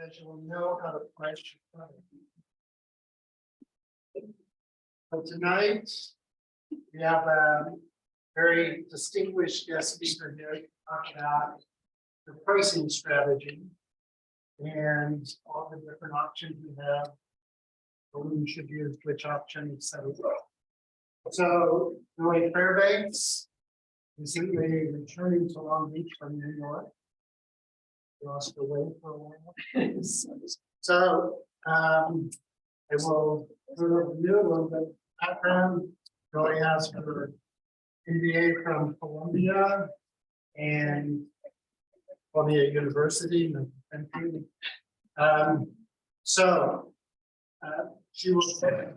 as you will know how to price your product. So tonight, we have a very distinguished guest speaker here to talk about the pricing strategy and all the different options we have, when you should use which option, etc. So, Joy Fairbanks, recently returning to Long Beach from New York. Lost away for a while. So, I will turn over to you a little bit of background. Joy has her MBA from Columbia and Columbia University. So she will say.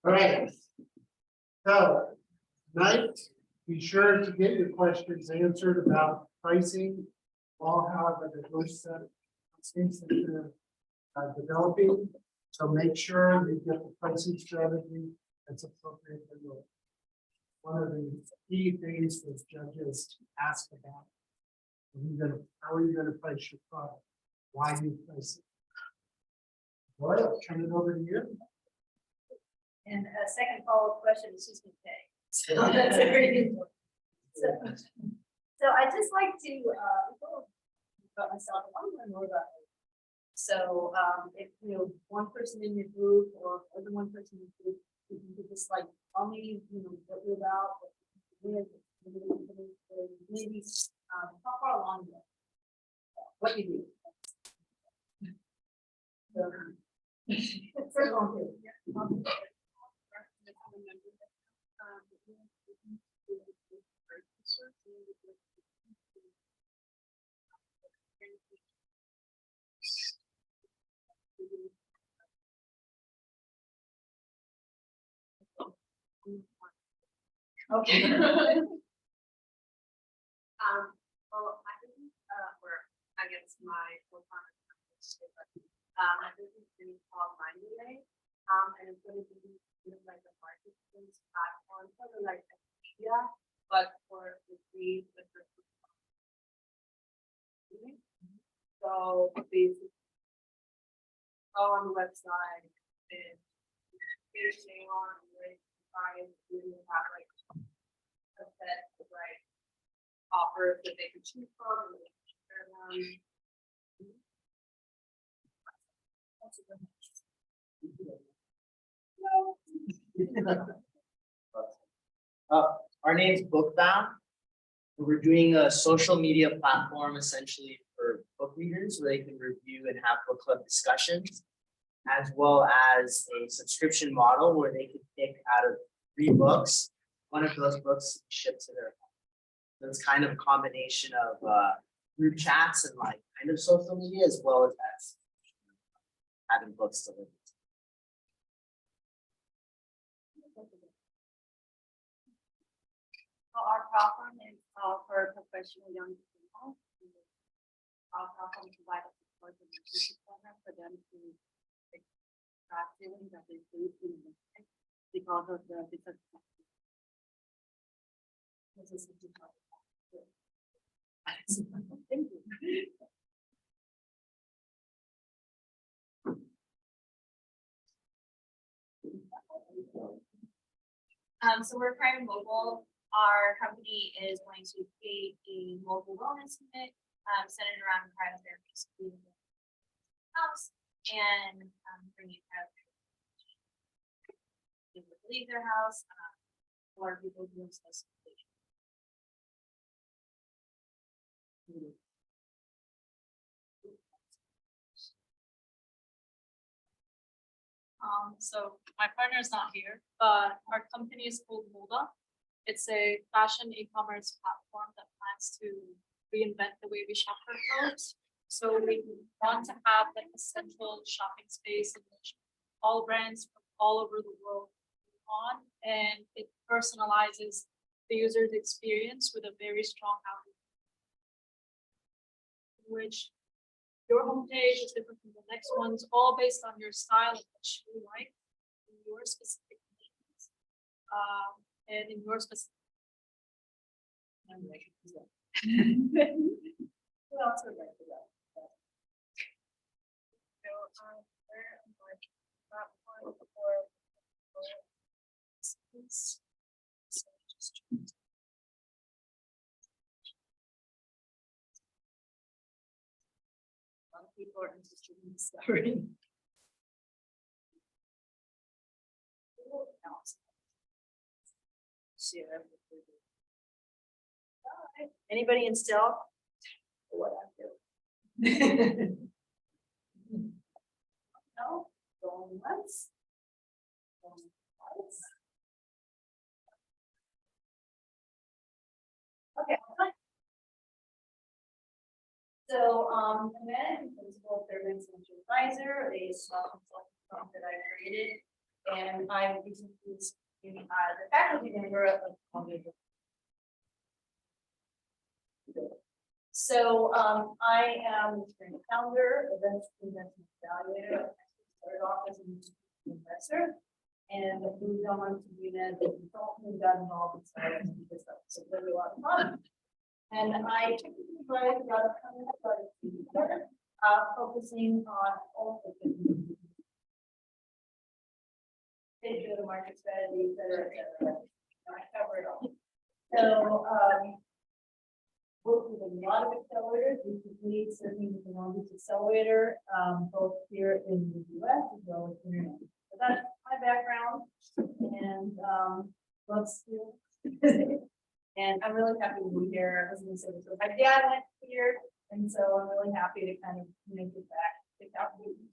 All right. So tonight, be sure to get your questions answered about pricing. All have a diverse set of things that you're developing. So make sure you get the pricing strategy that's appropriate for you. One of the key things that judges ask about: how are you going to price your product? Why do you price it? Well, I'll turn it over to you. And a second follow-up question is who's going to pay? So that's a very good one. So I just like to about myself. I want to learn more about it. So if one person in your group or more than one person in your group, you can just like only what you're about, maybe how far along you are, what you do. So, first one, okay. Well, I think, or I guess my full-time my business is called Mindway, and it's going to be like a marketplace platform for the like media, but for the free. So basically, go on the website and fishing on like find you have like a set of like offers that they can choose from and they can share them. Our name's Bookbound. We're doing a social media platform essentially for book readers where they can review and have book club discussions, as well as a subscription model where they can pick out of 3 books. One of those books shipped to their home. So it's kind of a combination of group chats and like kind of social media as well as having books delivered. So our platform is for professional young people. Our platform provides a support and leadership program for them to extract feelings that they face in the life because of the different factors. This is the Thank you. So we're private mobile. Our company is going to create a mobile wellness unit centered around private therapists house and bringing out people to leave their house or people doing specification. So my partner is not here, but our company is called Moda. It's a fashion e-commerce platform that plans to reinvent the way we shop for clothes. So we want to have like a central shopping space in which all brands from all over the world on, and it personalizes the user's experience with a very strong algorithm, which your homepage is different from the next one's, all based on your style and what you like, in your specific needs, and in your specific. I'm ready to go. Who else would like to go? So, where am I? Platform for- A lot of people are interested in discovery. Share. Alright, anybody in still? What I'm doing. No, going once. Going twice. Okay. So, the managing principal of Fairbanks Financial Advisor, a small consulting firm that I created, and I recently was the faculty member of Columbia. So, I am the founder of Investment Evaluator. I started off as an investor and moved on to be a consultant and got involved in startups because that was really a lot of fun. And I typically write about focusing on all the things. Digital market strategies, et cetera. I cover it all. So, work with a lot of accelerators, recently serving with the longest accelerator, both here in the US as well as international. So that's my background, and let's do. And I'm really happy to be here. I was gonna say this, but my dad went here, and so I'm really happy to kind of get back to California.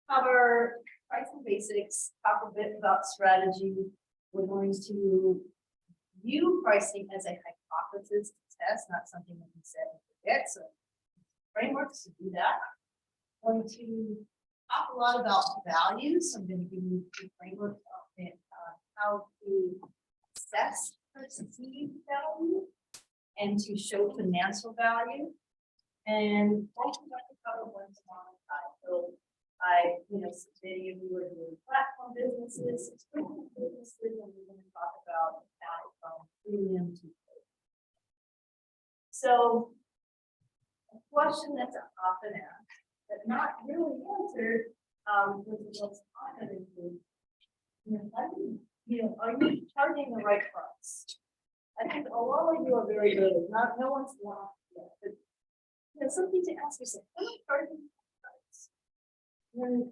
Cover pricing basics, talk a bit about strategy. We're going to view pricing as a hypothesis to test, not something that we set and forget. So frameworks to do that. Going to talk a lot about values. I'm going to give you two frameworks on how to assess perceived value and to show financial value. And also like to cover one small side. So many of you are doing platform businesses, subscription businesses, and we're going to talk about that from premium to paid. So a question that's often asked, but not really answered, with the most common is, are you charging the right price? I think a lot of you are very good. No one's lost yet, but something to ask yourself, am I charging the right price? Then,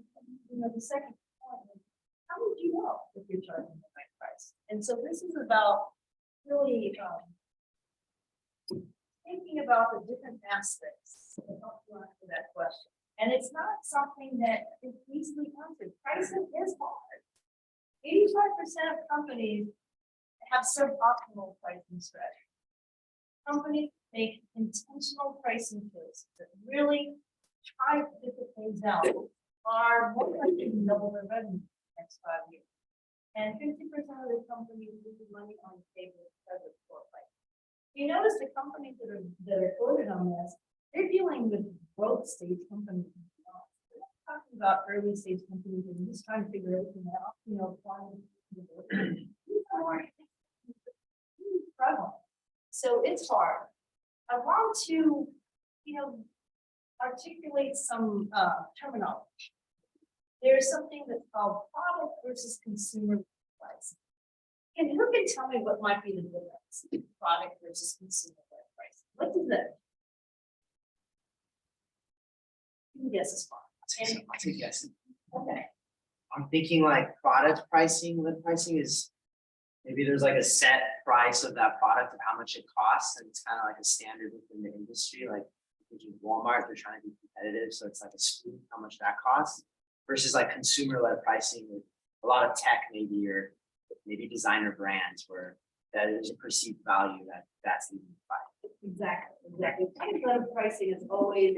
the second point is, how would you know if you're charging the right price? And so this is about really thinking about the different aspects that help you answer that question. And it's not something that is easily answered. Pricing is hard. 85% of companies have suboptimal pricing strategies. Companies make intentional pricing choices that really try to different things out are more likely to double their revenue in the next 5 years. And 50% of the companies lose money on the table because of poor pricing. You notice the companies that are quoted on this, they're dealing with growth stage companies. We're not talking about early stage companies and just trying to figure everything out, so it's hard. I want to, articulate some terminology. There's something that's called product versus consumer price. And who can tell me what might be the difference? Product versus consumer price. What does that mean? Yes, it's fine. I'll take a guess. Okay. I'm thinking like product pricing. The pricing is maybe there's like a set price of that product of how much it costs, and it's kind of like a standard within the industry. Like thinking Walmart, they're trying to be competitive, so it's like a scoop how much that costs. Versus like consumer-led pricing with a lot of tech, maybe, or maybe designer brands where that is a perceived value that's the price. Exactly. Product-led pricing is always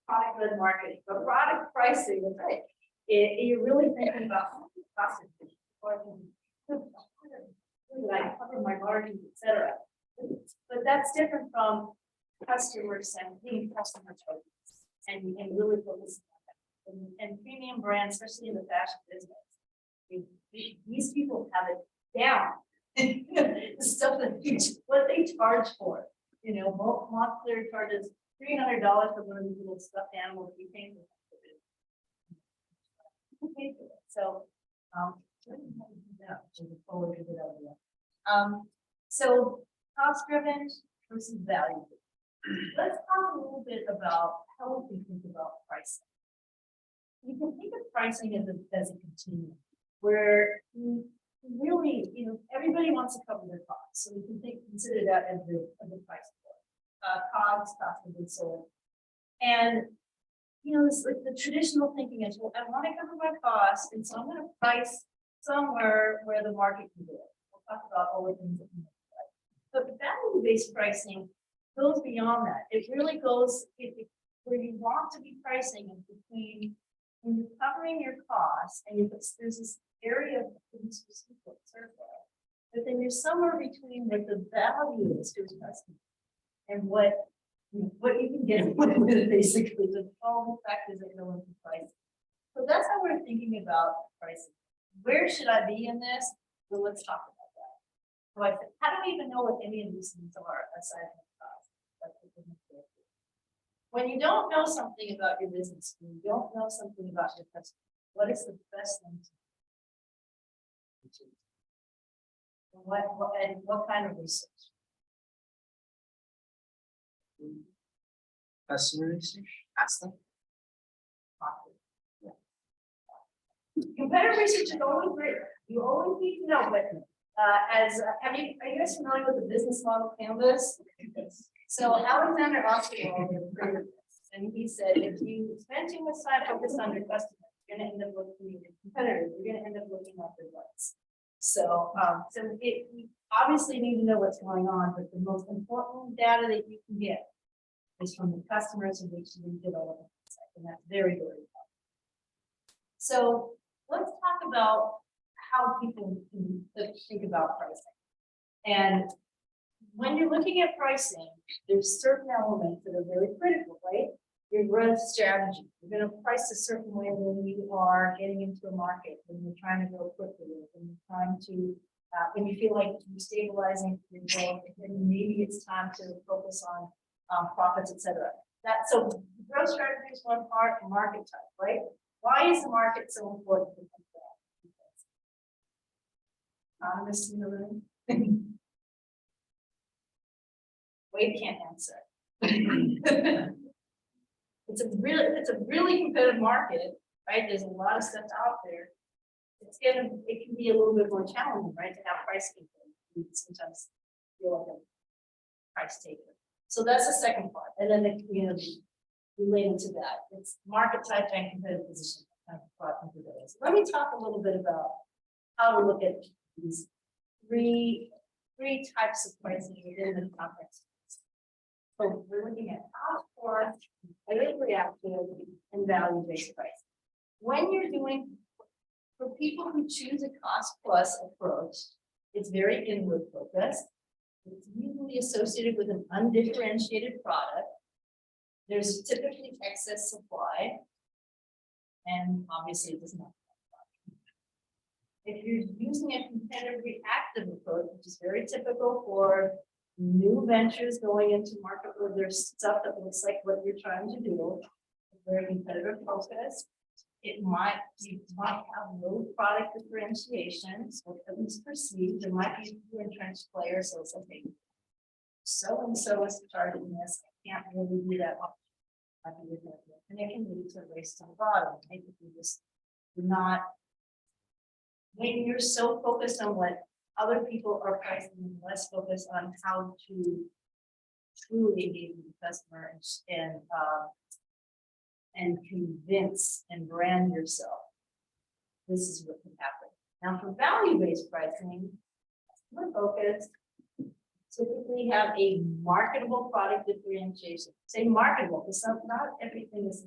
product-led marketing, but product pricing is right. You're really thinking about how much cost it, or I cover my margins, etc. But that's different from customers and customer choices and really focusing on that. And premium brands, especially in the fashion business, these people have it down. The stuff that, what they charge for, you know, Montclair charges $300 for one of these little stuffed animals we paint with. Who paid for it? So, yeah, so the forward to good idea. So cost driven versus value. Let's talk a little bit about how we can think about pricing. You can think of pricing as a continuum where you really, you know, everybody wants to cover their costs. So we can consider that as the price point. COGS, cost of goods sold. And, you know, this, like the traditional thinking is, well, I want to cover my costs, and so I'm going to price somewhere where the market can do it. We'll talk about all the things that we know. But value-based pricing goes beyond that. It really goes where you want to be pricing is between when you're covering your costs and there's this area of specific circle, but then you're somewhere between what the value is to a customer and what you can get with it, basically, with all the factors that go into pricing. So that's how we're thinking about pricing. Where should I be in this? Well, let's talk about that. So I said, how do we even know what any of these things are aside from cost? When you don't know something about your business, when you don't know something about your customer, what is the best thing to do? What kind of research? Customer research, ask them. Competitive research is always great. You always need to know, but are you guys familiar with the business model canvas? So Alexander Osterwald created this, and he said, if you spend too much time focused on your customer, you're going to end up looking at your competitors. You're going to end up looking like their butts. So, you obviously need to know what's going on, but the most important data that you can get is from the customers in which you develop, and that's very, very important. So let's talk about how people think about pricing. And when you're looking at pricing, there's certain elements that are very critical, right? Your growth strategy. You're going to price a certain way when you are getting into a market, when you're trying to grow quickly, when you're trying to, when you feel like you're stabilizing your growth, and maybe it's time to focus on profits, etc. So growth strategy is one part, and market type, right? Why is the market so important to think about? Economists in the room. Wade can't answer. It's a really competitive market, right? There's a lot of stuff out there. It can be a little bit more challenging, right? To have price control. You sometimes feel like a price taker. So that's the second part. And then the community related to that. It's market type and competitive position. Kind of brought into those. Let me talk a little bit about how to look at these three types of pricing within the context. So we're looking at cost plus, reactive, and value-based pricing. When you're doing, for people who choose a cost plus approach, it's very inward focused. It's usually associated with an undifferentiated product. There's typically excess supply, and obviously it does not. If you're using a competitive reactive approach, which is very typical for new ventures going into market where there's stuff that looks like what you're trying to do, very competitive focus. You might have low product differentiation, so at least perceived. There might be two entrenched players, so it's okay. So and so is targeting this. I can't really do that. And it can lead to a race to the bottom. Right? If you just not, when you're so focused on what other people are pricing, and less focused on how to truly engage with the customer and convince and brand yourself. This is what can happen. Now, for value-based pricing, we're focused. Typically have a marketable product differentiation. Say marketable, because not everything is.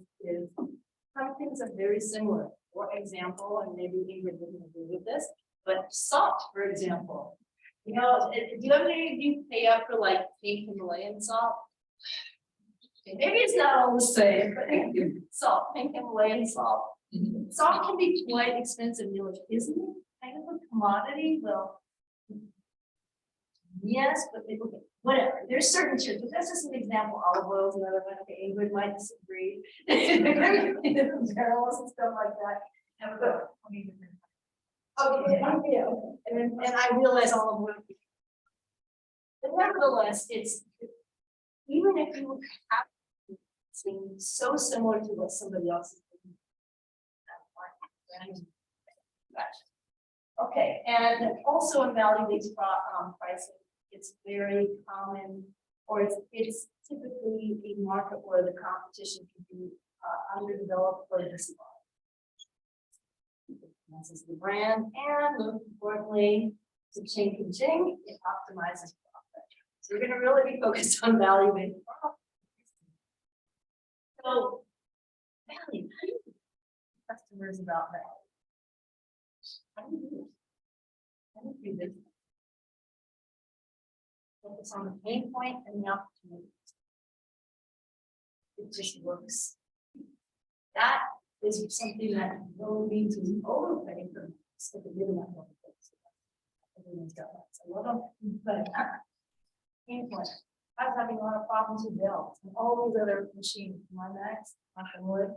Some things are very similar. For example, and maybe Ingrid wouldn't agree with this, but salt, for example. You know, do you pay up for like pink Himalayan salt? Okay, maybe it's not all the same, but salt, pink Himalayan salt. Salt can be quite expensive. You're like, isn't it kind of a commodity? Well, Yes, but they look at whatever, there's certain tiers, but that's just an example, olive oil is another one, okay, Ingrid might disagree. Barrels and stuff like that. Have about 20 different. Okay, yeah, and I realize all of them. But nevertheless, it's, even if you have something so similar to what somebody else is doing. Okay, and also in value-based pricing, it's very common, or it's typically a market where the competition can be underdeveloped or disadvantaged. This is the brand, and most importantly, to ching, it optimizes profit. So we're gonna really be focused on value-based profit. So, value, how do you teach customers about value? How do you do it? How do you do this? Focus on the pain point and the opportunity. It just works. That is something that no need to overpay for. So the middle one will fix it. Everyone's got that. So a lot of, but pain point. I was having a lot of problems with belts and all these other machines. My Max, knock on wood.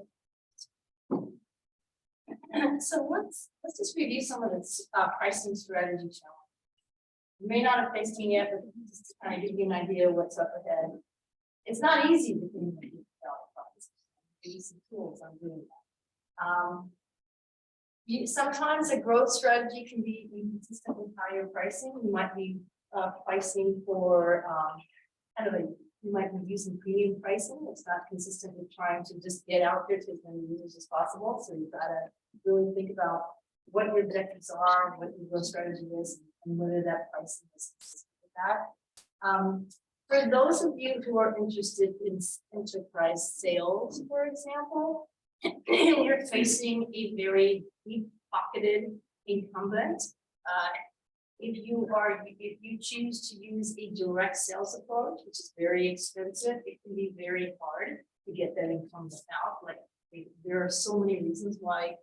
So let's just review some of this pricing strategy challenge. You may not have faced it yet, but just to kind of give you an idea of what's up ahead. It's not easy to think about price. Use some tools on doing that. Sometimes a growth strategy can be inconsistent with higher pricing. You might be pricing for you might be using premium pricing. It's not consistent with trying to just get out there to as many users as possible. So you've got to really think about what your objectives are, what your growth strategy is, and whether that pricing is consistent with that. For those of you who are interested in enterprise sales, for example, you're facing a very deep-pocketed incumbent. If you choose to use a direct sales approach, which is very expensive, it can be very hard to get that incumbent out. Like there are so many reasons why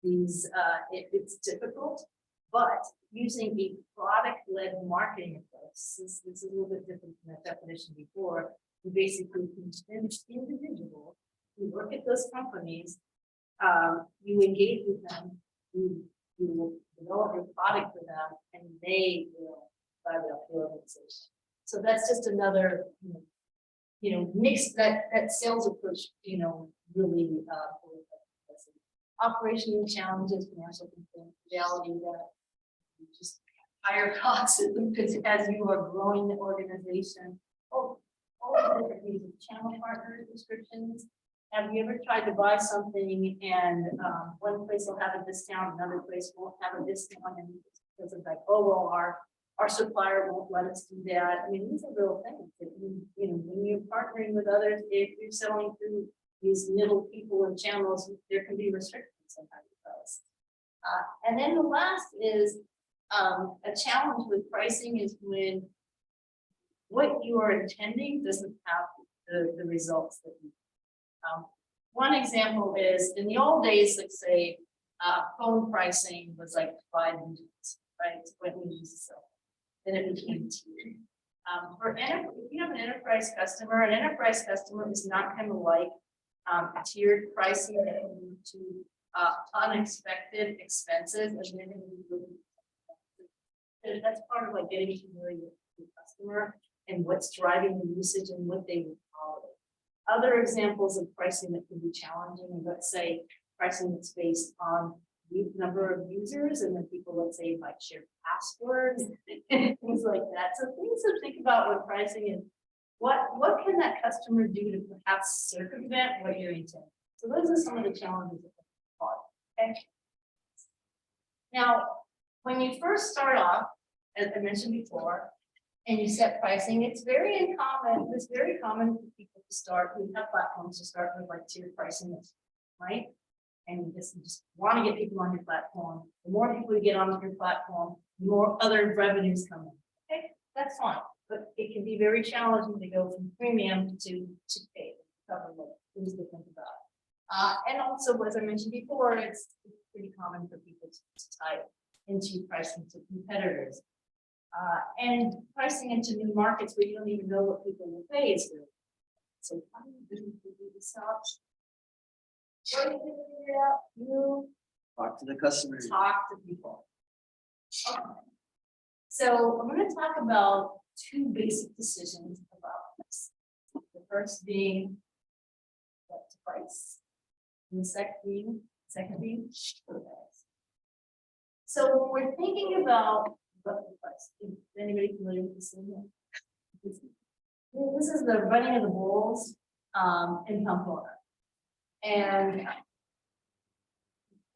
it's difficult, but using a product-led marketing approach, this is a little bit different from that definition before. You basically convince individuals, you work at those companies, you engage with them, you develop a product for them, and they will buy up the organization. So that's just another, mix that sales approach, really operational challenges, financial reality that just higher costs because as you are growing the organization, all the different needs of channel partners, descriptions. Have you ever tried to buy something and one place will have a discount, another place won't have a discount, and because of like, oh well, our supplier won't let us do that. I mean, these are real things that when you're partnering with others, if you're selling through these middle people and channels, there can be restrictions sometimes. And then the last is a challenge with pricing is when what you are intending doesn't have the results that you. One example is in the old days, let's say phone pricing was like 5 units, right? When we used to sell, then it became tiered. If you have an enterprise customer is not kind of like tiered pricing that can lead to unexpected expenses, and that's part of like getting familiar with the customer and what's driving the usage and what they would tolerate. Other examples of pricing that can be challenging, and let's say pricing that's based on the number of users, and then people, let's say, might share passwords and things like that. So things to think about when pricing is what can that customer do to perhaps circumvent what you're intending. So those are some of the challenges that are. Okay. Now, when you first start off, as I mentioned before, and you set pricing, it's very common for people to start, we have platforms to start with like tiered pricing, right? And you just want to get people on your platform. The more people you get onto your platform, the more other revenues come in. Okay, that's fine. But it can be very challenging to go from premium to pay. Cover what things to think about. And also, as I mentioned before, it's pretty common for people to tie into pricing to competitors. And pricing into new markets where you don't even know what people will pay is good. So how do you do this out? What do you figure it out? You Talk to the customer. talk to people. Okay. So I'm gonna talk about two basic decisions about this. The first being what to price. And the second being the price. So when we're thinking about what to price, is anybody familiar with this thing? This is the running of the bulls in Pamplona. And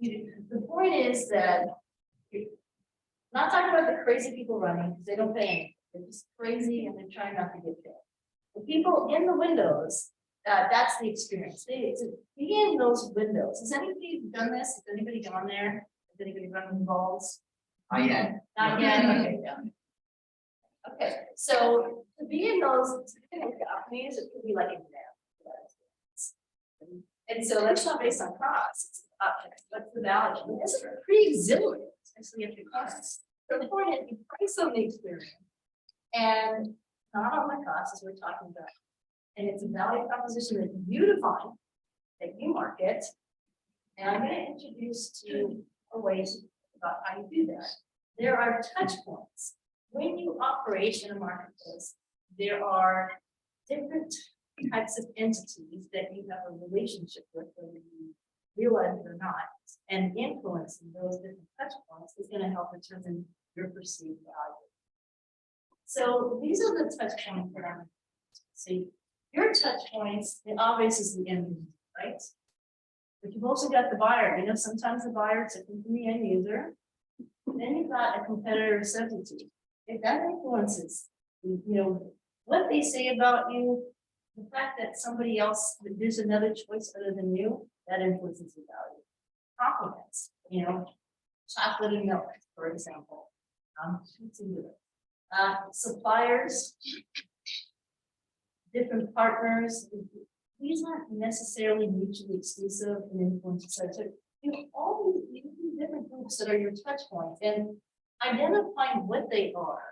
the point is that you're not talking about the crazy people running, because they don't pay anything. They're just crazy and they're trying not to get paid. The people in the windows, that's the experience. To be in those windows. Has anybody done this? Has anybody gone there? Has anybody run the balls? Not yet. Not yet, okay, yeah. Okay, so to be in those companies, it could be like an exam. And so that's not based on cost, it's what's the value, and this is pretty exhilarating, especially if you're cost. So the point is, you price on the experience. And not on the cost, as we're talking about. And it's a value proposition that you define, that you market. And I'm gonna introduce to you a way about how you do that. There are touch points. When you operate in a marketplace, there are different types of entities that you have a relationship with, whether you realize it or not. And influencing those different touch points is gonna help determine your perceived value. So these are the touch points that I'm see. Your touch points, the obvious is the end user, right? But you've also got the buyer. You know, sometimes the buyer is different from the end user. Then you've got a competitor substitute. If that influences, you know, what they say about you, the fact that somebody else, there's another choice other than you, that influences the value. Compliments, you know, chocolate and milk, for example. Suppliers, different partners, these aren't necessarily mutually exclusive and influence each other. So you have all these different groups that are your touch points, and identifying what they are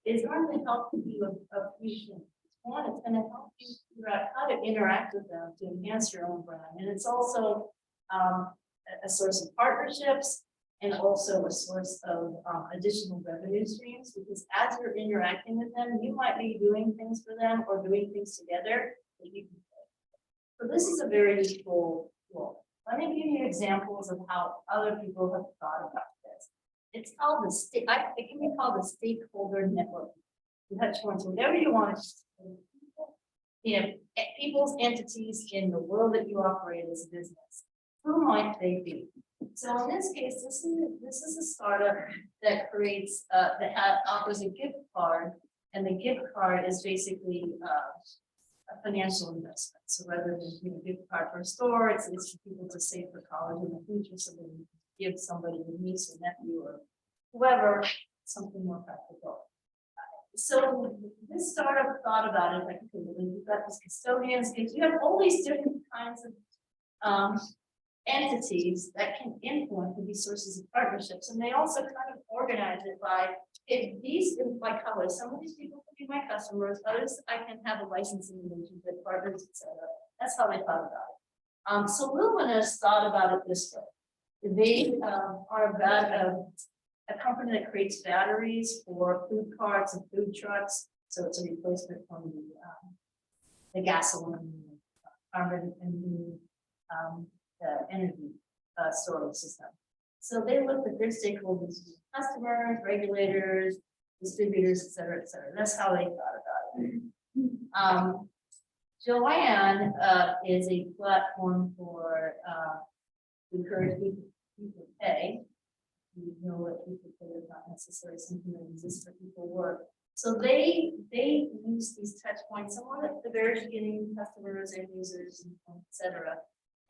is going to help you a few things. One, it's going to help you figure out how to interact with them to enhance your own brand, and it's also a source of partnerships. And also a source of additional revenue streams, because as you're interacting with them, you might be doing things for them or doing things together that you can play. So this is a very useful tool. Let me give you examples of how other people have thought about this. It's called it can be called the stakeholder network. You touch points, whatever you want. You know, people's entities in the world that you operate as a business. Who might they be? So in this case, this is a startup that creates that offers a gift card, and the gift card is basically a financial investment. So rather than a gift card for a store, it's for people to save for college in the future, so they can give somebody a niece or nephew or whoever something more practical. So this startup thought about it like, okay, we've got these custodians, because you have all these different kinds of entities that can influence and be sources of partnerships, and they also kind of organize it by if these by color. Some of these people can be my customers, others I can have a licensing relationship, partners, etc. That's how they thought about it. So Luminous thought about it this way. They are about a company that creates batteries for food carts and food trucks. So it's a replacement from the gasoline, carbon, and energy storage system. So they looked at their stakeholders, customers, regulators, distributors, et cetera, et cetera. That's how they thought about it. Joanne is a platform for encourage people to pay. You know what people pay is not necessarily something that exists for people to work. So they use these touch points, somewhat at the very beginning, customers and users, et cetera.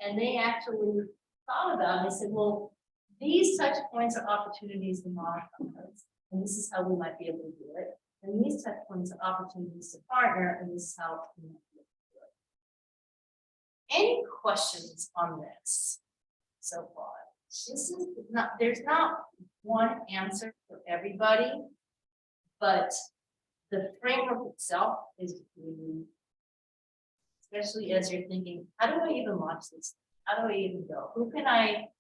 And they actually thought about it. They said, well, these touch points are opportunities to monetize, and this is how we might be able to do it. And these touch points are opportunities to partner, and this is how we might be able to do it. Any questions on this so far? This is not, there's not one answer for everybody. But the framework itself is really, especially as you're thinking, how do I even launch this? How do I even go? Who can I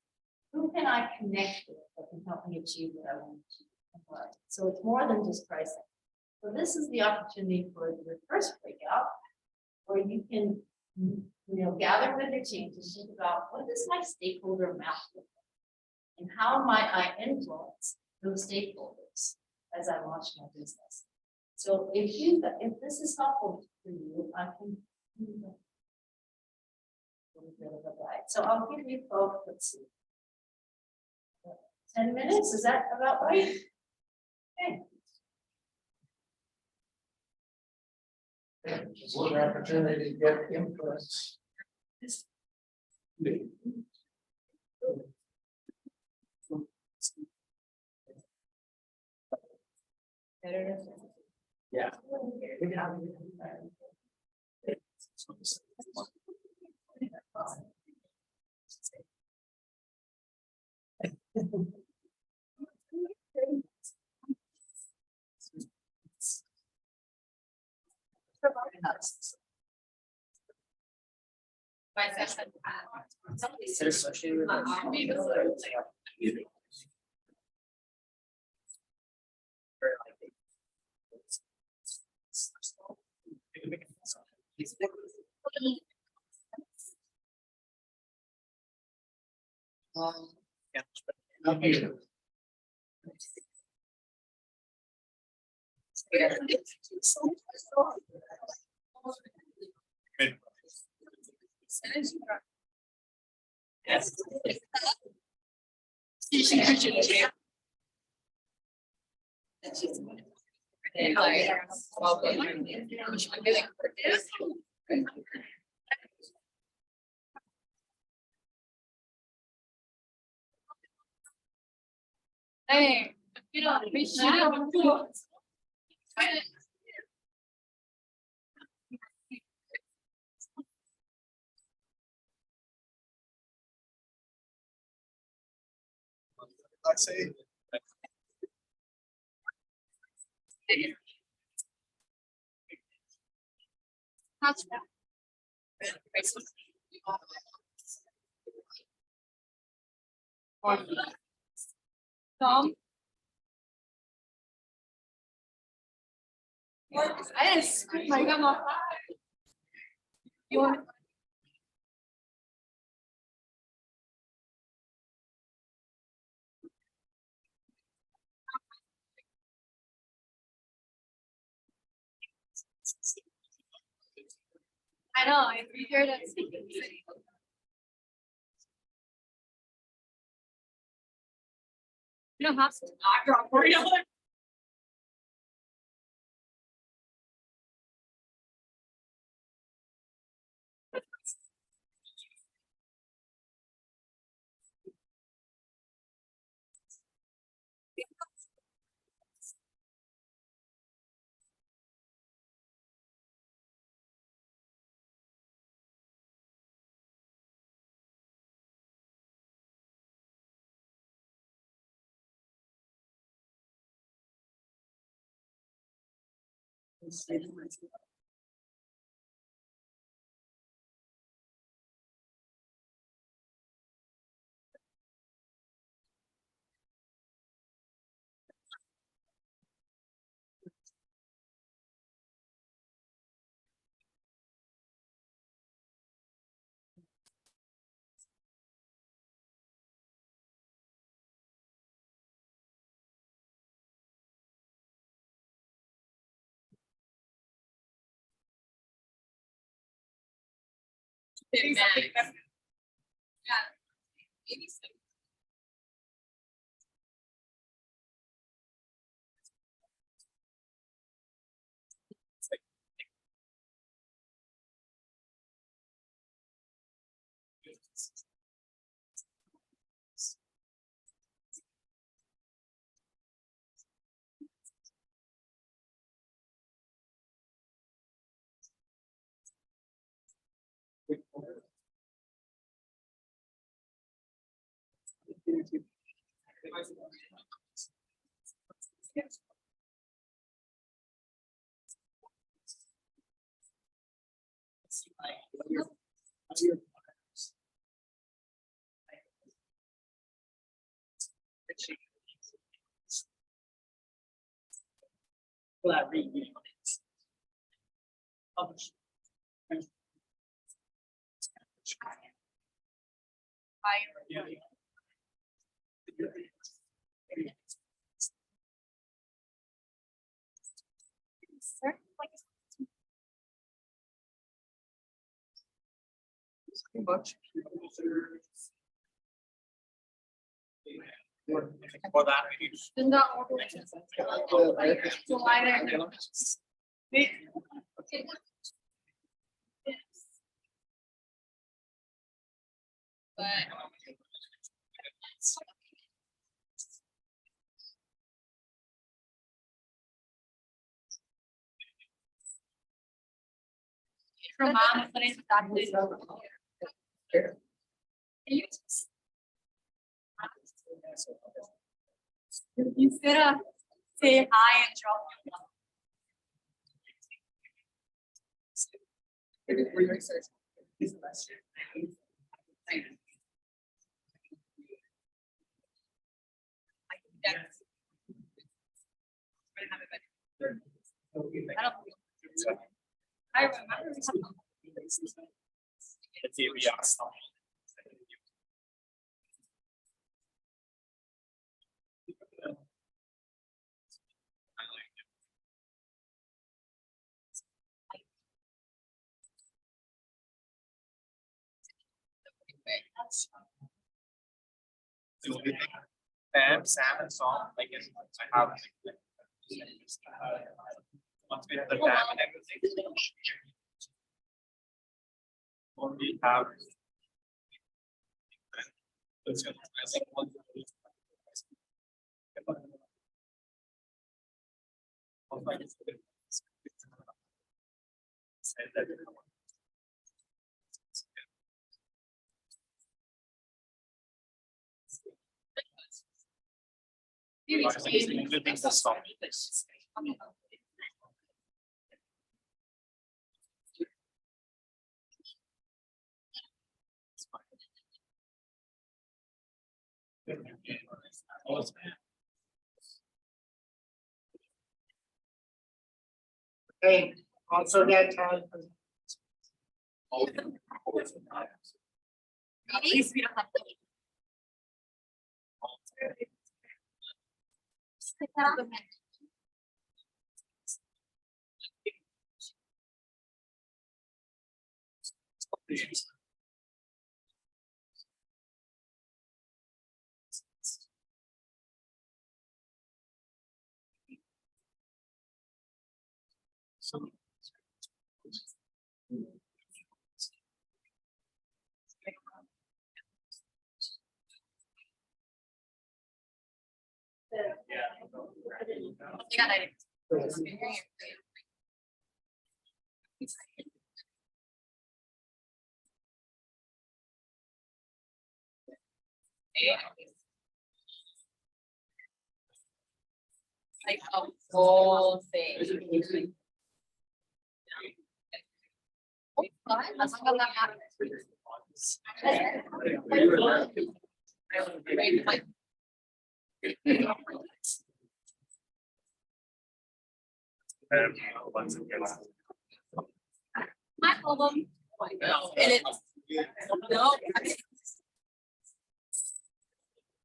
connect with that can help me achieve what I want to achieve? So it's more than just pricing. So this is the opportunity for your first breakout, where you can, gather with your team to think about what does my stakeholder map look like? And how might I influence those stakeholders as I launch my business? So if this is helpful for you, I can. A little bit of a guide. So I'll give you both, let's see. 10 minutes, is that about right? Okay. It's an opportunity to get inputs. Yeah. My session. Is it associated with? Yes. Hey, we should have. I say. Tom? Yes, my God. You want? I know, I hear that speaking. You don't have to not drop for each other. Flat rate. Publish. For that, we need Romano, but it's exactly. You gotta say hi and drop. I remember. Let's see if we ask. Sam, and Sam, like, I have. Once we have the dam and everything. Only have. Let's go. I think one. Good things to stop. Hey, also that time. At least we don't have. You got it. Like a whole thing. Once again. My problem. And it's. No.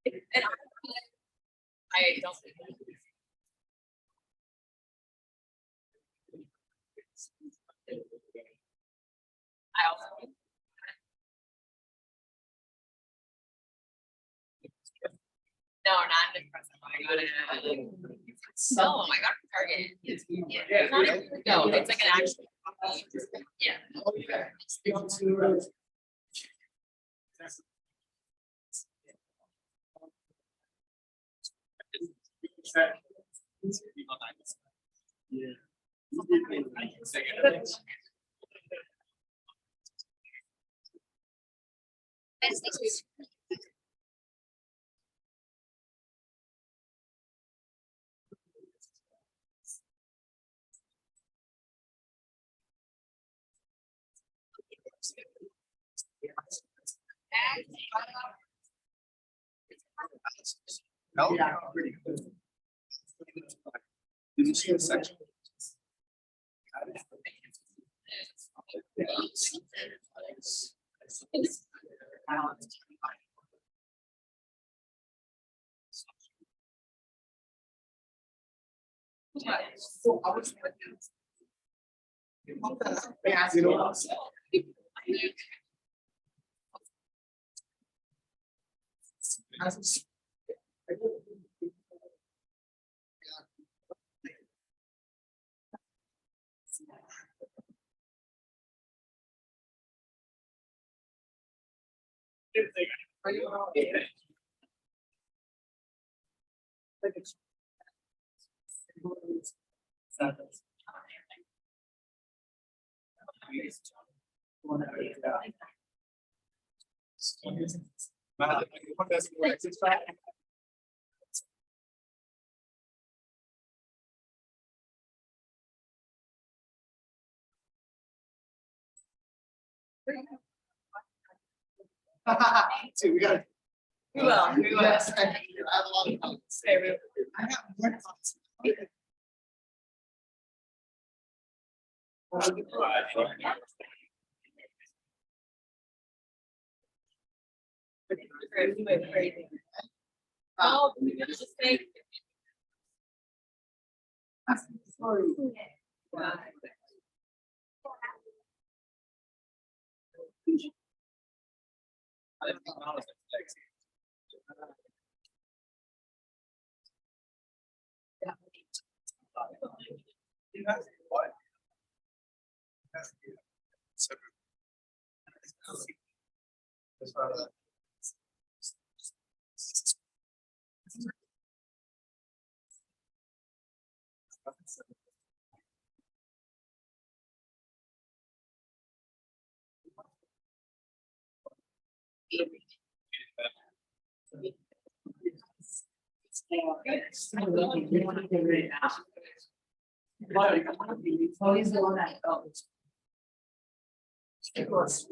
And I don't. I also. No, not impressive. I got it. No, I got a target. Yeah. Not even, no, it's like an actual. Yeah. Nice to meet you. No. Did you see the section? See, we got. We will. Yes, I have a lot of comments. I have more thoughts. Oh, just say. Sorry. Always the one that goes. That's us.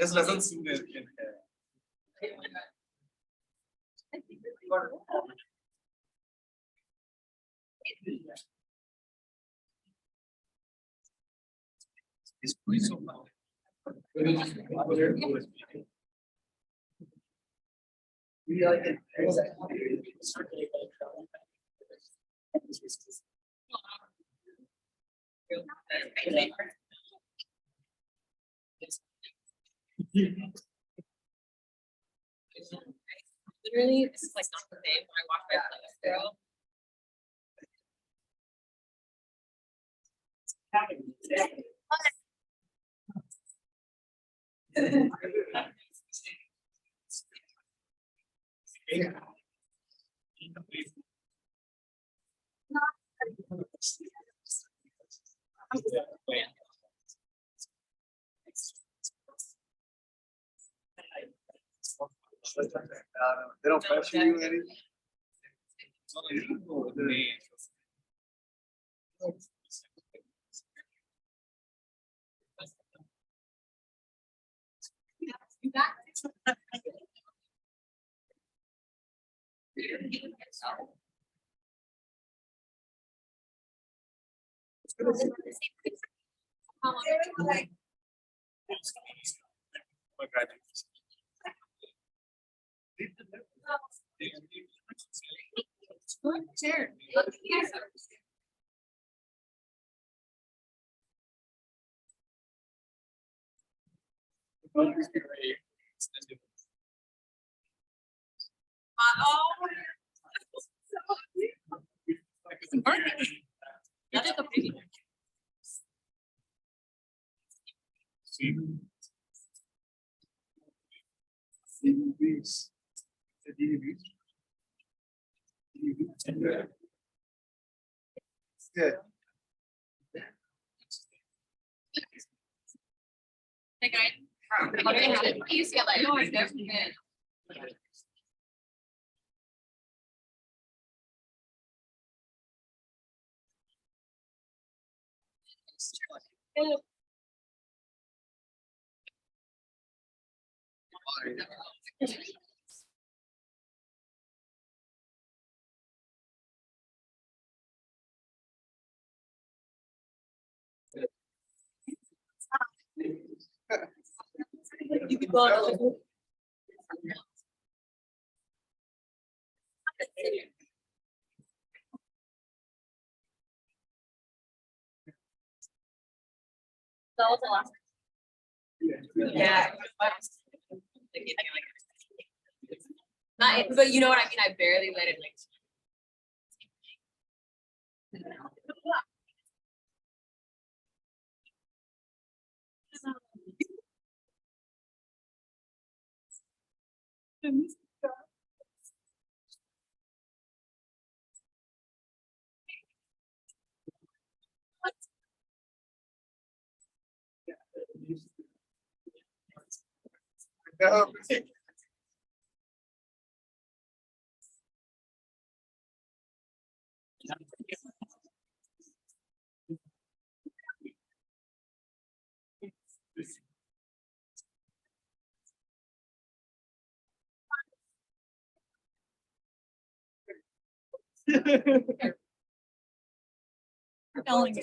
This doesn't seem good. It's pretty so loud. We like it. Literally, this is like not the same when I walk by Plymouth Girl. They don't pressure you any? Good. You can go. That was the last. Yeah. Not, but you know what I mean, I barely let it like. No. Telling you.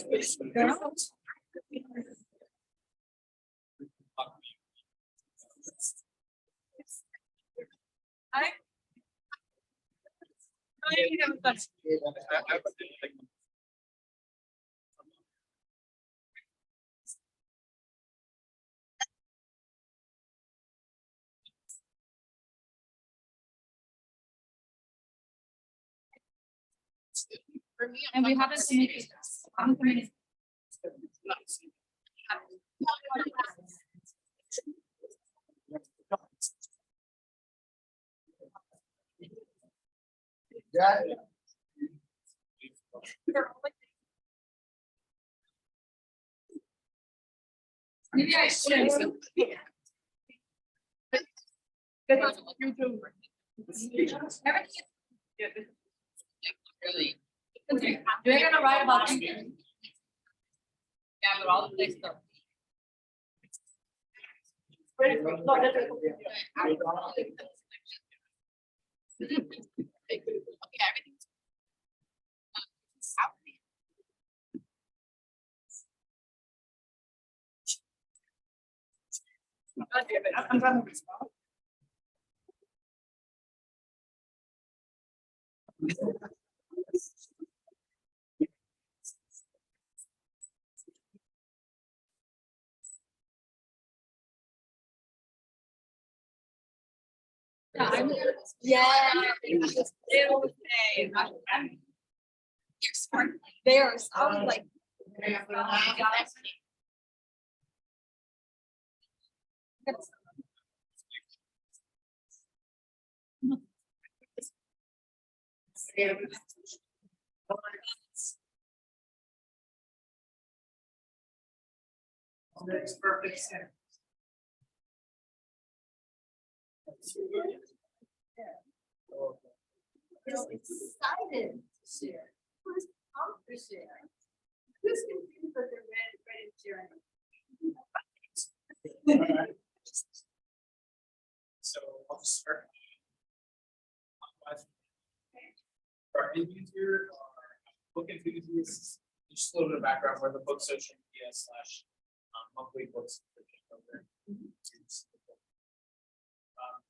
And we have a committee. Yeah. Maybe I shouldn't. Really. You're gonna write about you. Yeah, but all the places are. Okay, everything's. Yeah. They will say, you're smart. Theirs, I was like, Makes perfect sense. Is excited to share. Who's pumped to share? Who's confused that they're ready to share? So I'll just start. For end user or book enthusiasts, just a little bit of background where the book social media slash monthly book subscription program.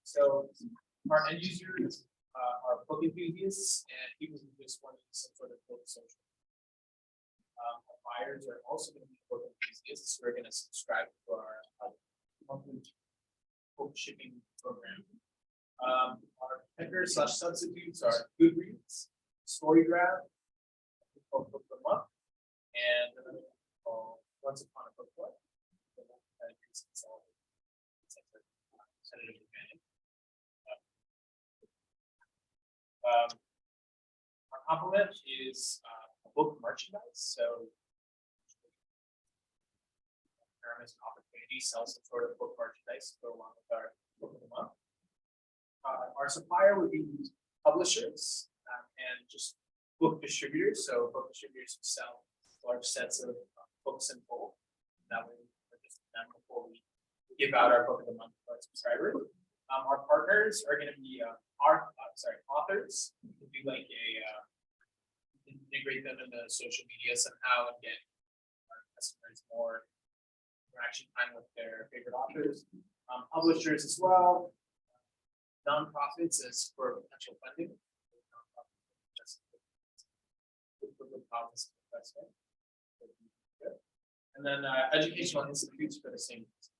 So our end users are book enthusiasts and people who just want some sort of book social. Our buyers are also going to be book enthusiasts who are going to subscribe to our monthly book shipping program. Our vendors slash substitutes are Goodreads, StoryGraph, Book of the Month, and Once Upon a Book Club. Our complement is book merchandise, so as an opportunity, sell some sort of book merchandise to go along with our book of the month. Our supplier would be publishers and just book distributors. So book distributors who sell large sets of books in full. That way, we're just them before we give out our book of the month to our subscribers. Our partners are going to be authors. We can do like integrate them into social media somehow and get our customers more interaction time with their favorite authors. Publishers as well. Nonprofits as for potential funding. And then educational institutes for the same reason.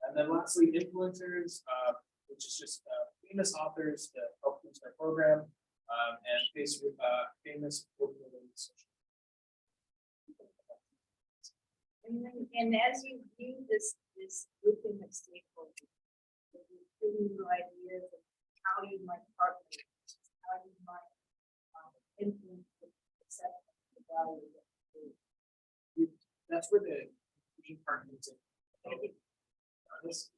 And then lastly, influencers, which is just famous authors that help boost our program, and basically famous book-related social. And as you view this grouping of stakeholders, giving you ideas of how you might partner, how you might influence the perception of the value. That's where the inclusion part comes in. It's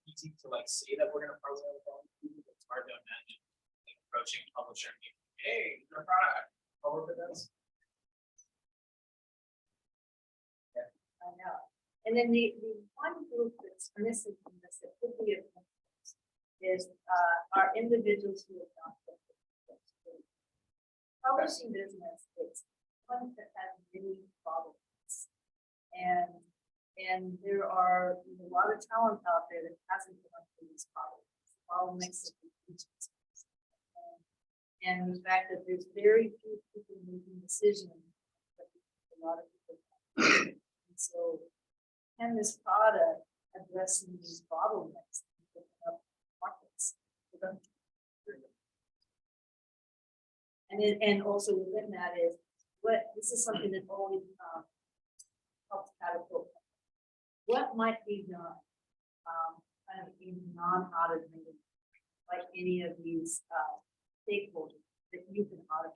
easy to like say that we're gonna partner with all these people, but it's hard to imagine like, approaching a publisher and being, hey, your product, how work with us. I know. And then the one group that's missing from this that could be a is our individuals who have not been publishing business. It's one that has many problems, and there are a lot of talent out there that hasn't gone through these problems. Bottlenecks of the teachers. And the fact that there's very few people making decisions, but a lot of people. And so, can this product address these bottlenecks? Markets. And also within that is this is something that always helps catapult. What might be done kind of in non-audit meeting, like any of these stakeholders that you can audit?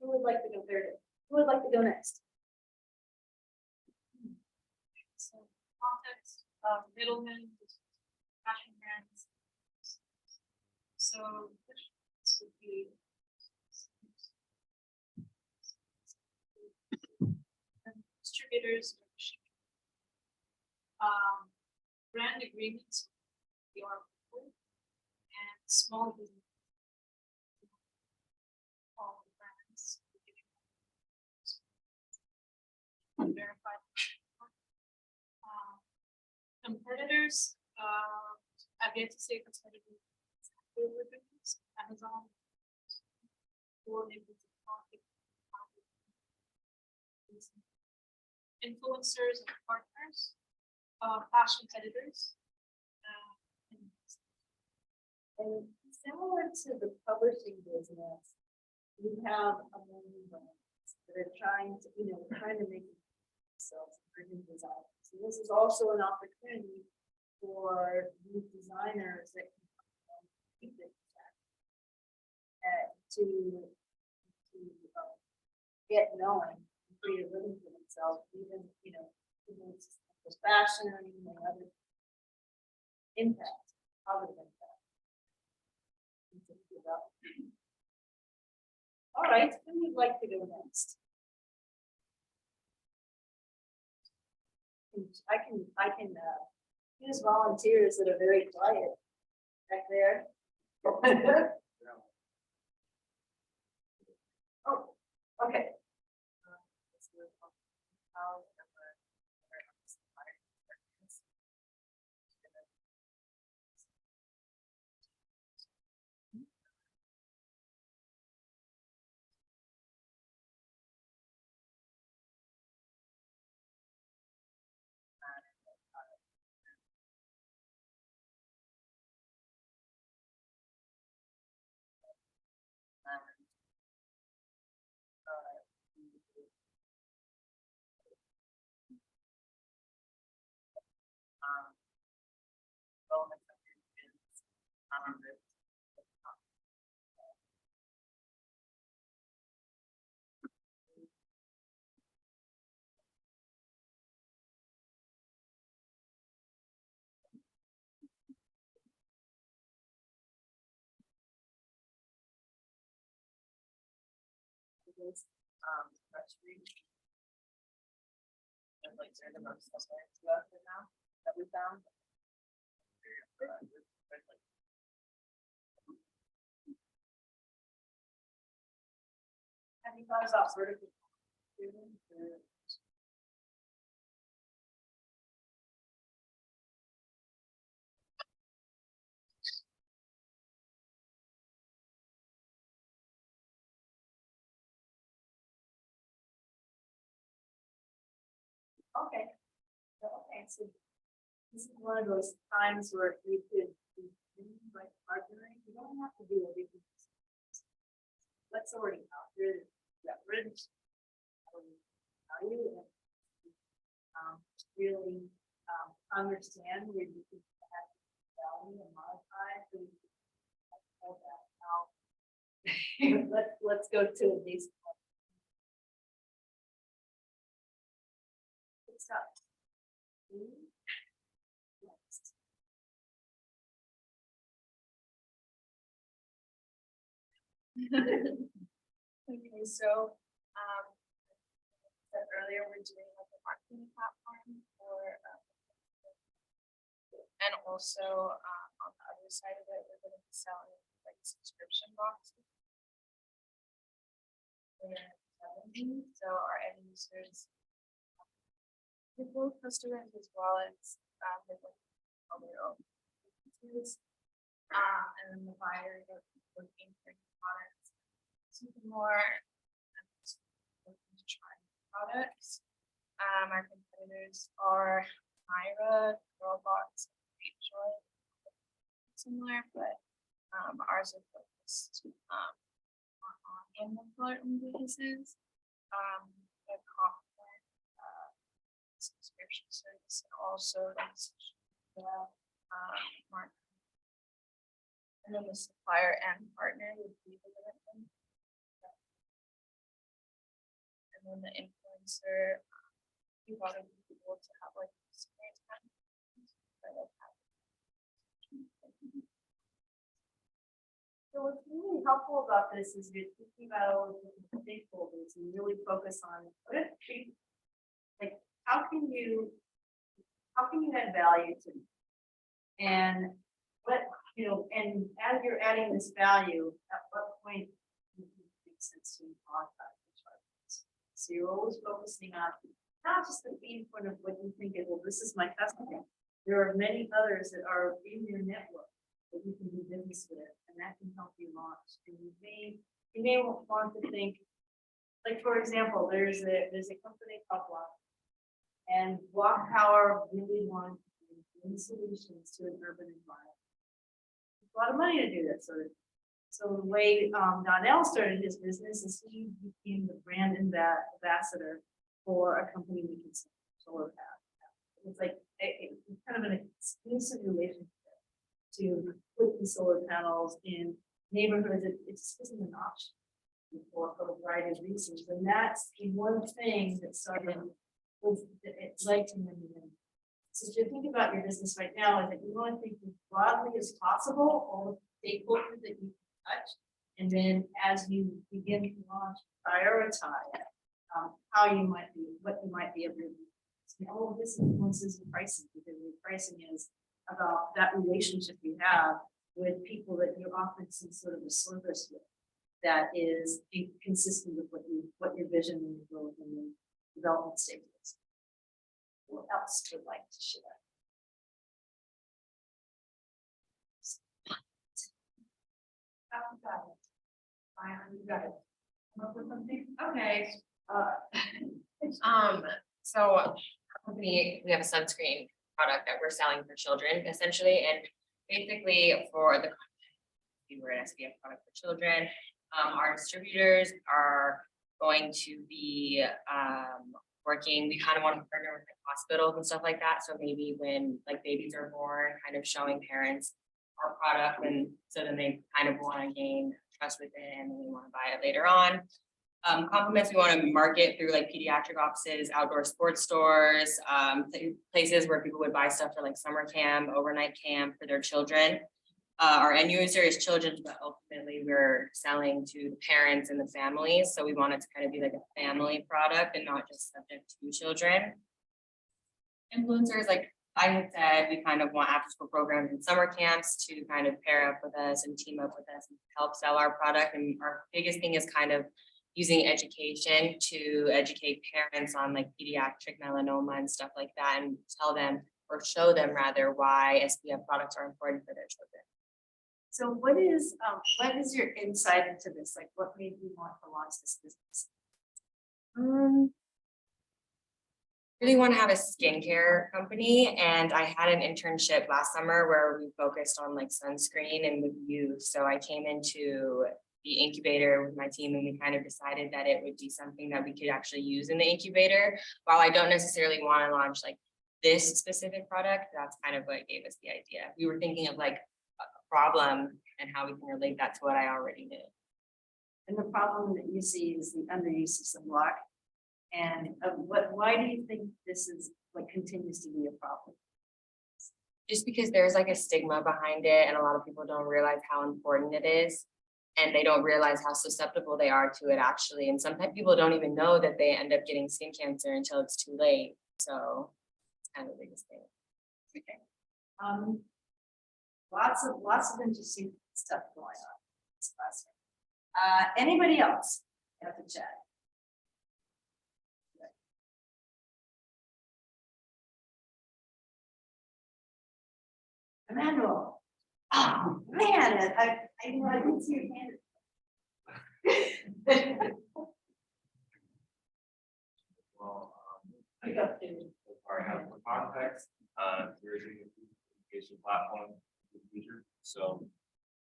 Who would like to go there? Who would like to go next? So context, middlemen, fashion brands. So this would be distributors, brand agreements, and small business. All the brands. Verified. Competitors, I've yet to say competitors. Amazon. Or maybe it's influencers and partners, fashion editors. And similar to the publishing business, you have that are trying to, trying to make themselves urban designers. So this is also an opportunity for these designers that can keep it to get knowing, and create a living for themselves, even, with fashion and other impact, other impact. All right, who would like to go next? I can use volunteers that are very quiet back there. Oh, okay. And like they're the most now that we found. Have you thought about vertical? Okay. Okay, so this is one of those times where we could be like partnering. You don't have to do everything. What's already out here that bridge value and really understand where you can add value and modify. So we can hold that out. Let's go to these. Good stuff. Next. Okay, so, said earlier, we're doing like a marketing platform for, and also, on the other side of it, we're gonna be selling like subscription boxes. So our end users, both customers as well as, with like, on their own. And then the buyers are looking for products, something more, and looking to try products. Our competitors are Myra, Girlbox, and Joy. Similar, but ours are focused on animal color businesses. A complement subscription service, and also market. And then the supplier and partner would be the different. And then the influencer, we want to be able to have like experience. So what's really helpful about this is you're thinking about all the different stakeholders and really focus on like how can you add value to them? And what, and as you're adding this value, at what point does it make sense to monetize the charges? So you're always focusing on not just the pain point of what you think is, well, this is my customer. There are many others that are in your network that you can do business with, and that can help you launch. And you may want to think, like for example, there's a company called Block, and Block Power really wants to bring solutions to an urban environment. It's a lot of money to do that sort of. So the way Donnell started his business is he became the brand ambassador for a company we can solar panel. It's like it's kind of an exclusive relationship to put the solar panels in neighborhoods. It just isn't an option for a variety of reasons. And that's the one thing that started with it led to many. So if you think about your business right now, is that you want to think as broadly as possible, all the stakeholders that you touch. And then as you begin to launch, prioritize how you might be, what you might be able to do. And all of this influences the pricing, because the pricing is about that relationship you have with people that you're offering some sort of a service with that is consistent with what your vision and your goal in the development stage is. What else would like to share? You got it. Come up with something? Okay. So our company, we have a sunscreen product that we're selling for children essentially, and basically for the we were an SPF product for children. Our distributors are going to be working, we kind of want to partner with like hospitals and stuff like that. So maybe when like babies are born, kind of showing parents our product, and so then they kind of want to gain trust with it and we want to buy it later on. Compliments we want to market through like pediatric offices, outdoor sports stores, places where people would buy stuff for like summer camp, overnight camp for their children. Our end user is children, but ultimately we're selling to the parents and the families. So we want it to kind of be like a family product and not just subject to children. Influencers, like I had said, we kind of want after school programs and summer camps to kind of pair up with us and team up with us and help sell our product. And our biggest thing is kind of using education to educate parents on like pediatric melanoma and stuff like that, and tell them or show them rather why SPF products are important for their children. So what is your insight into this? Like what made you want to launch this business? Really want to have a skincare company, and I had an internship last summer where we focused on like sunscreen and with youth. So I came into the incubator with my team and we kind of decided that it would be something that we could actually use in the incubator. While I don't necessarily want to launch like this specific product, that's kind of what gave us the idea. We were thinking of like a problem and how we can relate that to what I already knew. And the problem that you see is the underuse of sunblock. And why do you think this is what continues to be a problem? Just because there's like a stigma behind it and a lot of people don't realize how important it is. And they don't realize how susceptible they are to it actually. And sometimes people don't even know that they end up getting skin cancer until it's too late. So it's kind of the biggest thing. Okay. Lots of interesting stuff going on in this classroom. Anybody else have to chat? Emmanuel. Oh man, I didn't see your hand. Well, Pick up, dude. for context, we're using a communication platform for the future. So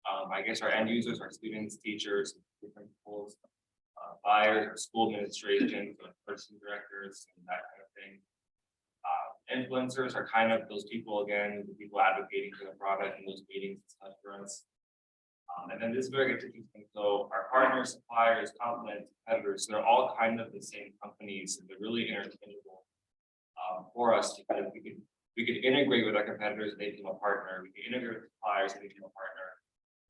I guess our end users, our students, teachers, principals, buyers, school administrations, purchasing directors, and that kind of thing. Influencers are kind of those people, again, the people advocating for the product in those meetings and stuff for us. And then this is very interesting. So our partners, suppliers, complements, competitors, they're all kind of the same companies, and they're really interchangeable for us to kind of, we could integrate with our competitors and they become a partner. We can integrate with suppliers and they become a partner.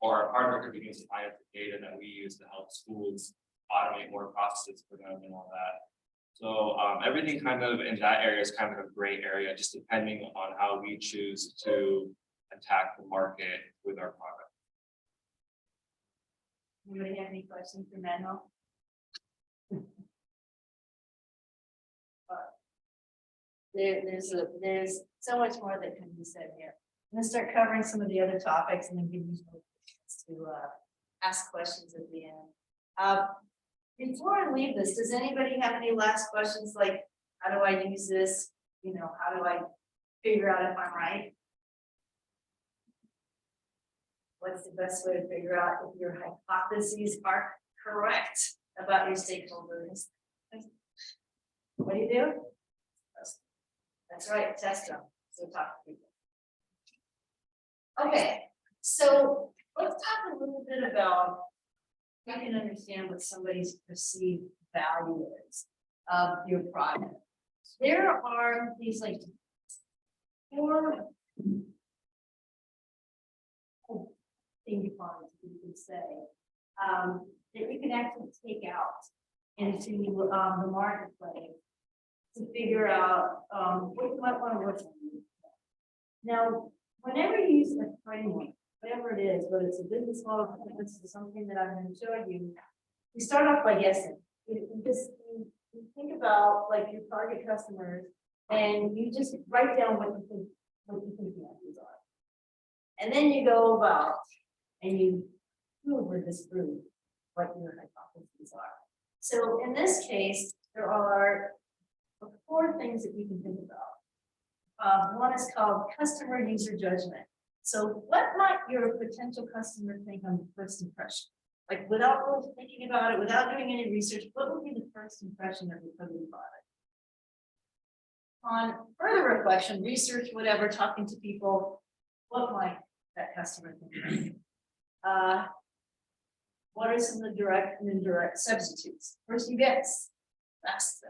Or our partner could be supplying the data that we use to help schools automate more processes for them and all that. So everything kind of in that area is kind of a gray area, just depending on how we choose to attack the market with our product. Anybody have any questions for Manuel? There's so much more that can be said here. I'm gonna start covering some of the other topics and then give you a chance to ask questions at the end. Before I leave this, does anybody have any last questions? Like, how do I use this? You know, how do I figure out if I'm right? what's the best way to figure out if your hypotheses are correct about your stakeholders? What do? That's right, test them, so talk to people. Okay, so let's talk a little bit about how you can understand what somebody's perceived value is of your product. There are these like 4 thing points, you could say, that you can actually take out into the marketplace to figure out what you might want to work on. Now, whenever you use a framework, whatever it is, whether it's a business model, if it's something that I'm going to show you, you start off by guessing. You think about like your target customers, and you just write down what you think the answers are. And then you go about and you prove or disprove what your hypotheses are. So in this case, there are 4 things that you can think about. One is called customer user judgment. So what might your potential customer think on the first impression? Like without really thinking about it, without doing any research, what would be the first impression of your product? On further reflection, research, whatever, talking to people, what might that customer think? What are some of the direct and indirect substitutes? First, you guess. That's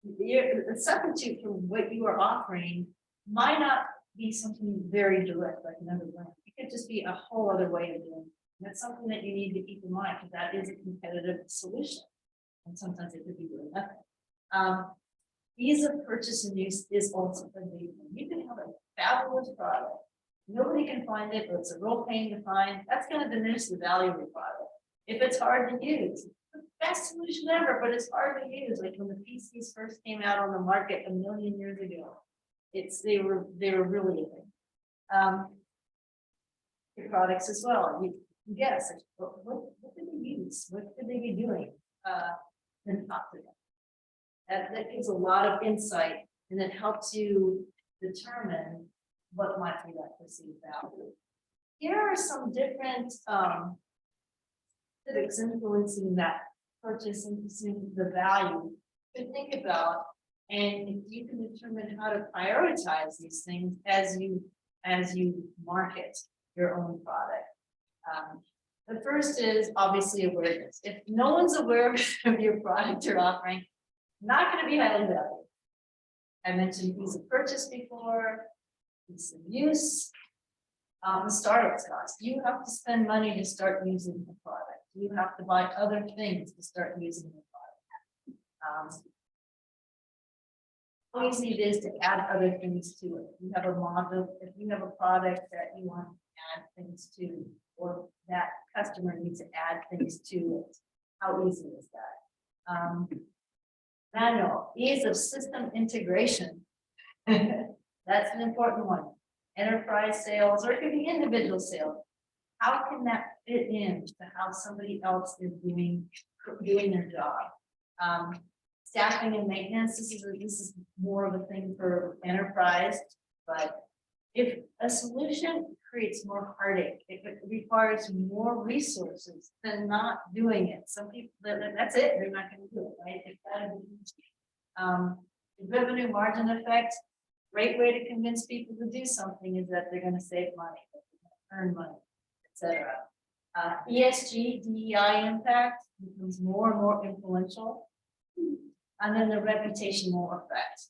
the substitute for what you are offering might not be something very direct, like another brand. It could just be a whole other way of doing it. And that's something that you need to keep in mind, because that is a competitive solution. And sometimes it could be doing nothing. Ease of purchase and use is also a big one. You can have a fabulous product. Nobody can find it, or it's a real pain to find. That's going to diminish the value of your product. If it's hard to use, the best solution ever, but it's hard to use. Like when the PCs first came out on the market a million years ago, they were really a thing. Your products as well. You guess what did they use? What could they be doing? Then talk to them. That gives a lot of insight, and it helps you determine what might be that perceived value. Here are some different that's influencing that purchase and the value to think about, and you can determine how to prioritize these things as you market your own product. The first is obviously awareness. If no one's aware of your product or offering, not going to be highly valued. I mentioned ease of purchase before, ease of use, the startup cost. You have to spend money to start using the product. You have to buy other things to start using the product. How easy it is to add other things to it. You have a model, if you have a product that you want to add things to, or that customer needs to add things to it, how easy is that? Manual, ease of system integration. That's an important one. Enterprise sales, or it could be individual sales. How can that fit in to how somebody else is doing their job? Staffing and maintenance, this is more of a thing for enterprise, but if a solution creates more heartache, if it requires more resources than not doing it, some people, that's it, they're not going to do it, right? If that revenue margin effect, great way to convince people to do something is that they're going to save money, earn money, etc. ESG, DEI impact becomes more and more influential. And then the reputational effect,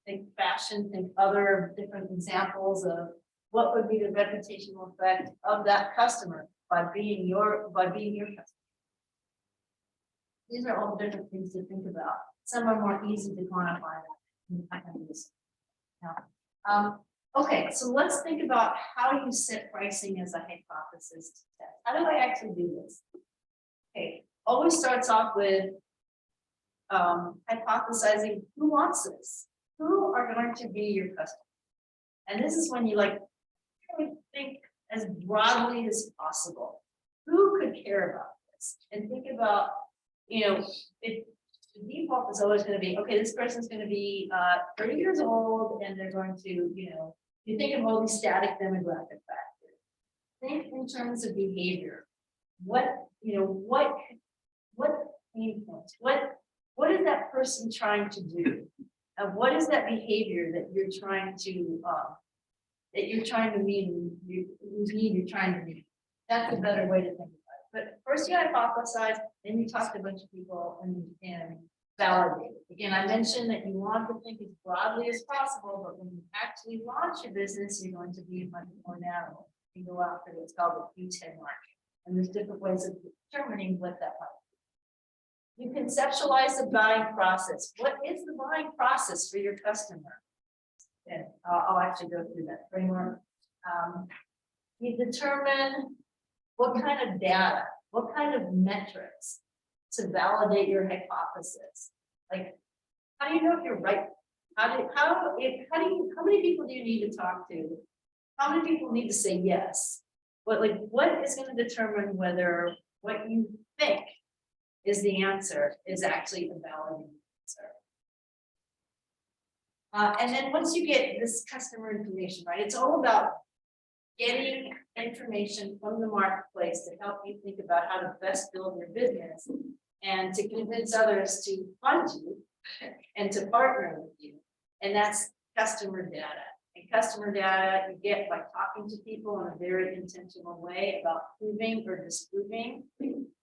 think fashion, think other different examples of what would be the reputational effect of that customer by being your customer. These are all different things to think about. Some are more easy to quantify. Okay, so let's think about how you set pricing as a hypothesis test. How do I actually do this? Okay, always starts off with hypothesizing who wants this, who are going to be your customer, and this is when you really think as broadly as possible. Who could care about this? And think about, if the default is always going to be, okay, this person's going to be 30 years old, and they're going to, You think of all these static demographic factors. Think in terms of behavior. What, what pain points, what is that person trying to do? And what is that behavior that you're trying to meet, whose need you're trying to meet? That's a better way to think about it. But first you hypothesize, then you talk to a bunch of people and validate it. Again, I mentioned that you want to think as broadly as possible, but when you actually launch your business, you're going to be much more narrow. You go after what's called the Q10 market. And there's different ways of determining what that might be. You conceptualize the buying process. What is the buying process for your customer? And I'll actually go through that framework. You determine what kind of data, what kind of metrics to validate your hypothesis. Like, how do you know if you're right? How many people do you need to talk to? How many people need to say yes? What is going to determine whether what you think is the answer is actually a valid answer? And then once you get this customer information, right, it's all about getting information from the marketplace to help you think about how to best build your business and to convince others to fund you and to partner with you. And that's customer data. And customer data you get by talking to people in a very intentional way about proving or disproving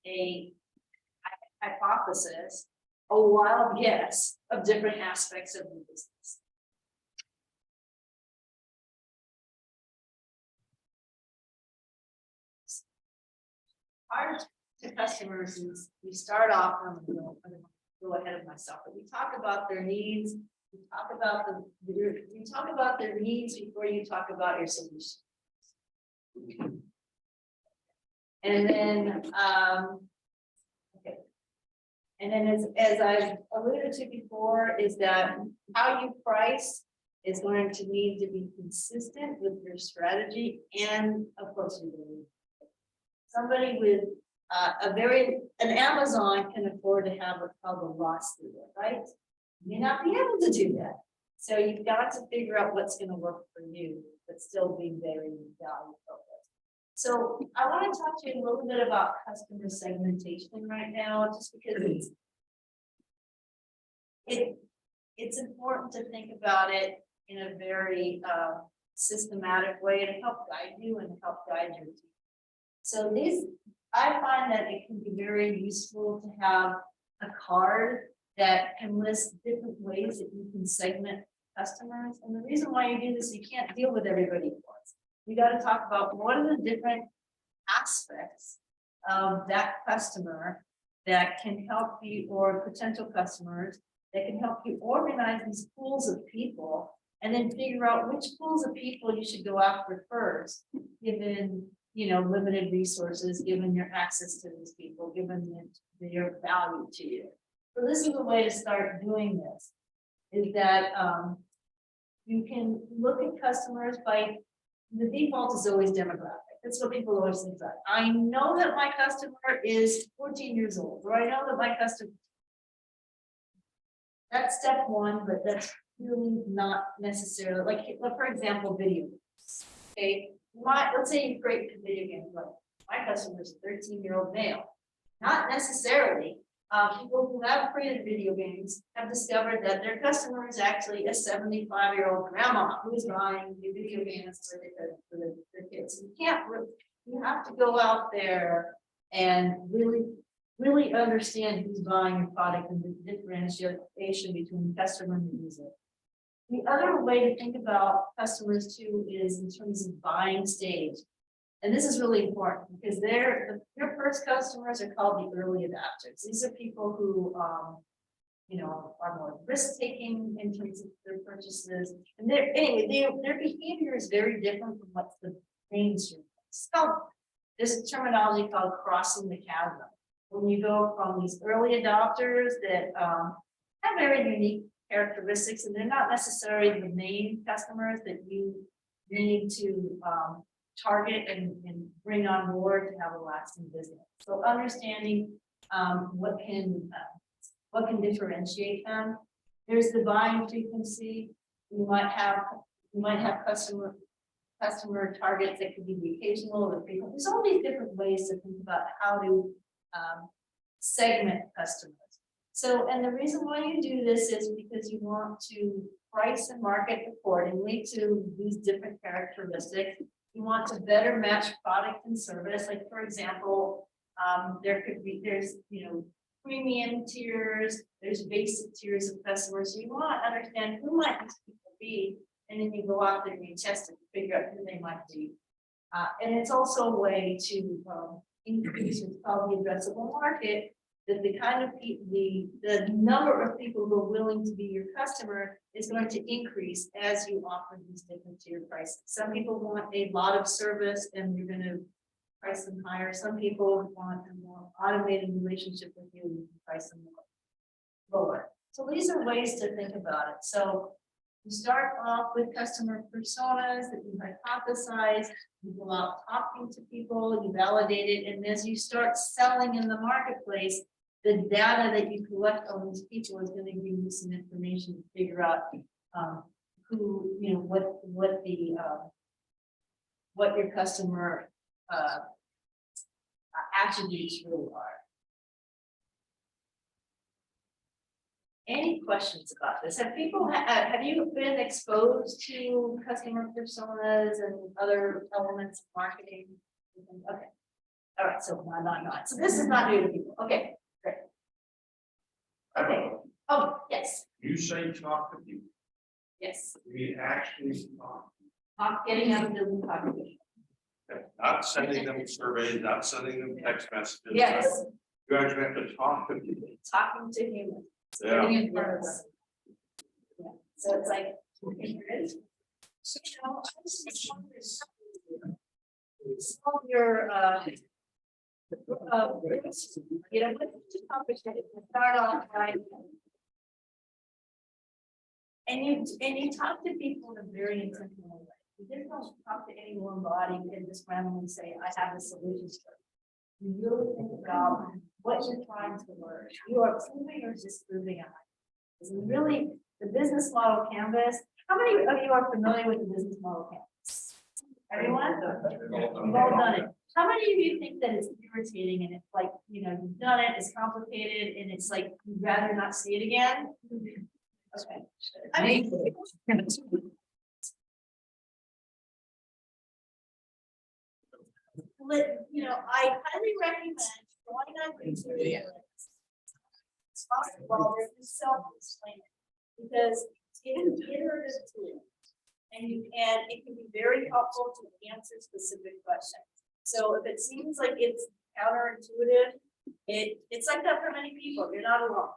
a hypothesis, a wild guess of different aspects of the business. Our to customers is we start off, I'm gonna go ahead of myself, but we talk about their needs. You talk about their needs before you talk about your solution. And then, okay. And then as I've alluded to before, is that how you price is going to need to be consistent with your strategy and of course your belief. Somebody with an Amazon can afford to have what's called a loss leader, right? You may not be able to do that. So you've got to figure out what's going to work for you, but still be very value focused. So I want to talk to you a little bit about customer segmentation right now, just because it's important to think about it in a very systematic way to help guide you and help guide your team. So I find that it can be very useful to have a card that can list different ways that you can segment customers. And the reason why you do this, you can't deal with everybody at once. You got to talk about what are the different aspects of that customer that can help you, or potential customers that can help you organize these pools of people, and then figure out which pools of people you should go after first, given limited resources, given your access to these people, given their value to you. So this is a way to start doing this, is that you can look at customers by, the default is always demographic. That's what people always think about. I know that my customer is 14 years old, or I know that my customer, that's step one, but that's really not necessarily, like for example, video games. Okay, let's say you create a video game, like my customer is a 13-year-old male. Not necessarily. People who have created video games have discovered that their customer is actually a 75-year-old grandma who's buying new video games for their kids. You have to go out there and really understand who's buying your product and the differentiation between customer and user. The other way to think about customers too is in terms of buying stage. And this is really important because your first customers are called the early adopters. These are people who, are more risk-taking in terms of their purchases. And their behavior is very different from what the mainstream is. So there's a terminology called crossing the chasm. When you go from these early adopters that have very unique characteristics, and they're not necessarily the main customers that you need to target and bring on board to have a lasting business. So understanding what can differentiate them. There's the buying frequency. You might have You might have customer targets that could be the occasional or the frequent. There's all these different ways to think about how to segment customers. So, and the reason why you do this is because you want to price and market accordingly to these different characteristics. You want to better match product and service. Like, for example, there's, you know, premium tiers, there's basic tiers of customers. So you want to understand who might these people be, and then you go out there and you test it to figure out who they might be. And it's also a way to increase what's called the addressable market, that the kind of people, the number of people who are willing to be your customer is going to increase as you offer these different tier prices. Some people want a lot of service and you're going to price them higher. Some people want a more automated relationship with you, and you can price them lower. So these are ways to think about it. So you start off with customer personas that you hypothesize, you go out talking to people, you validate it, and as you start selling in the marketplace, the data that you collect on these people is going to give you some information to figure out who, you know, what your customer attributes really are. Any questions about this? Have people, have you been exposed to customer personas and other elements of marketing? Okay. All right, so not. So this is not new to people. Okay, great. Okay. Oh, yes, You say talk to people, yes. we actually talk, Not getting out of the population. not sending them surveys, not sending them text messages. Yes, You actually have to talk to people. talking to humans. Yeah. Getting in front of them. Yeah. So it's like, okay, here it is. So, I was just wondering, some of your, you know, what to accomplish it, start off by. And you talk to people in a very intentional way. You just don't talk to any one body and just randomly say, I have a solution. You really think about what you're trying to learn. You are proving or disproving a hypothesis. It's really the business model canvas. How many of you are familiar with the business model canvas? Everyone? You've all done it. How many of you think that it's irritating and it's like, you know, you've done it, it's complicated, and it's like you'd rather not see it again? Okay. I mean, you know, I highly recommend going on YouTube. Well, there's this self-explaining, because it is iterative tool. And it can be very helpful to answer specific questions. So if it seems like it's counterintuitive, it's like that for many people. You're not alone.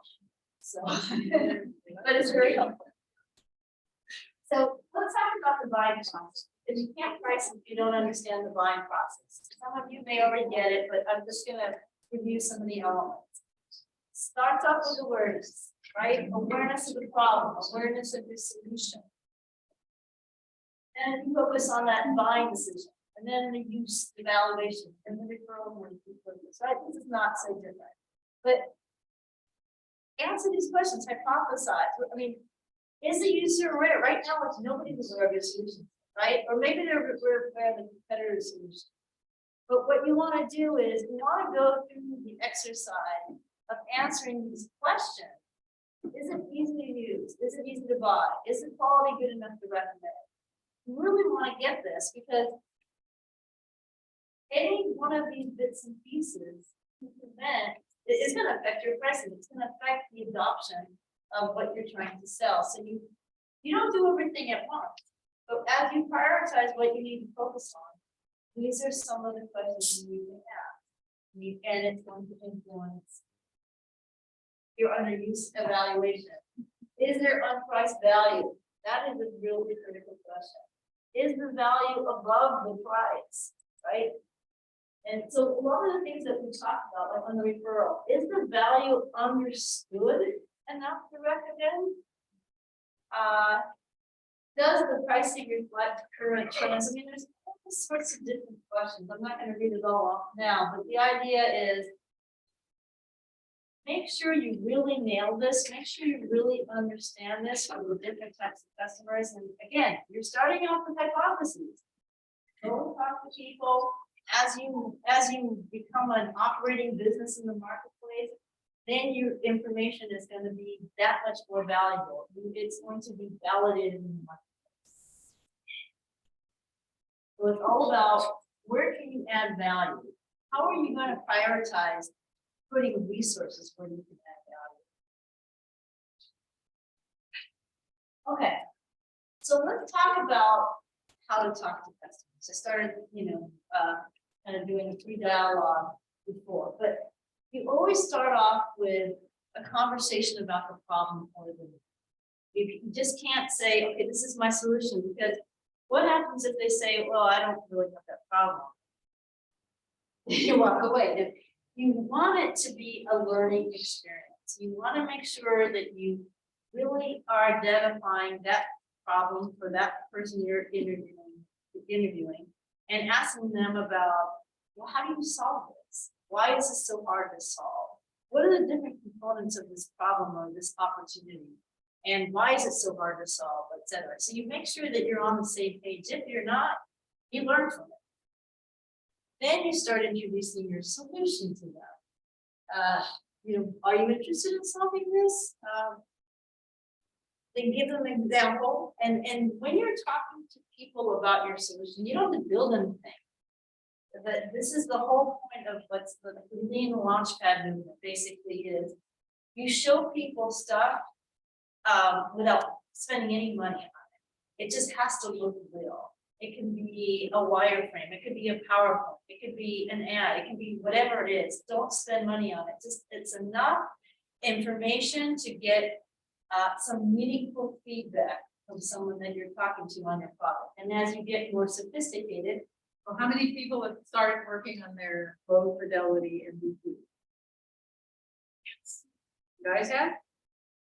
So, but it's very helpful. So let's talk about the buying process. If you can't price if you don't understand the buying process. Some of you may already get it, but I'm just gonna review some of the elements. Starts off with awareness, right? Awareness of the problem, awareness of the solution. And you focus on that buying decision, and then the use, evaluation, and the referral, and the focus, right? This is not so different. But answer these questions, hypothesize. I mean, is the user aware? Right now, it's nobody's aware of your solution, right? Or maybe they're aware of the competitor's solution. But what you want to do is you want to go through the exercise of answering these questions. Is it easy to use? Is it easy to buy? Is the quality good enough to recommend? You really want to get this because any one of these bits and pieces is going to affect your pricing. It's going to affect the adoption of what you're trying to sell. So you don't do everything at once, but as you prioritize what you need to focus on, these are some of the questions you need to ask. And it's going to influence your underuse evaluation. Is there unpriced value? That is a really critical question. Is the value above the price, right? And so one of the things that we talked about, like on the referral, is the value understood enough to recommend? Does the pricing reflect current trends? I mean, there's all sorts of different questions. I'm not going to read it all off now, but the idea is make sure you really nail this, make sure you really understand this for the different types of customers. And again, you're starting off with hypotheses. Go talk to people as you become an operating business in the marketplace, then your information is going to be that much more valuable. It's going to be validated in the marketplace. So it's all about where can you add value? How are you going to prioritize putting resources where you can add value? Okay, so let's talk about how to talk to customers. I started, kind of doing a free dialogue before, but you always start off with a conversation about the problem or the need. You just can't say, okay, this is my solution, because what happens if they say, well, I don't really have that problem? You walk away. You want it to be a learning experience. You want to make sure that you really are identifying that problem for that person you're interviewing and asking them about, well, how do you solve this? Why is this so hard to solve? What are the different components of this problem or this opportunity? And why is it so hard to solve, et cetera? So you make sure that you're on the same page. If you're not, you learn from it. Then you start introducing your solution to them. Are you interested in solving this? Then give them an example. And when you're talking to people about your solution, you don't have to build anything. But this is the whole point of what's the lean launchpad movement basically is. You show people stuff without spending any money on it. It just has to look real. It can be a wireframe, it could be a PowerPoint, it could be an ad, it can be whatever it is. Don't spend money on it. It's enough information to get some meaningful feedback from someone that you're talking to on your product. And as you get more sophisticated, Well, how many people have started working on their low fidelity MVP? You guys have?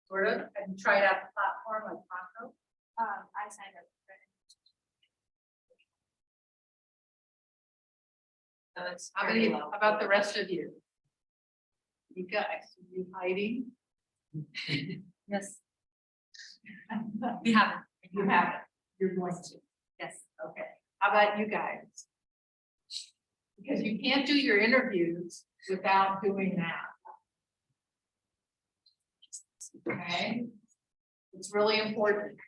Sort of, have you tried out the platform like Pronto? I signed up for it. How many, how about the rest of you? You guys, you hiding? Yes. We haven't. You haven't, you're going to. Yes. Okay, how about you guys? Because you can't do your interviews without doing that. Okay, it's really important.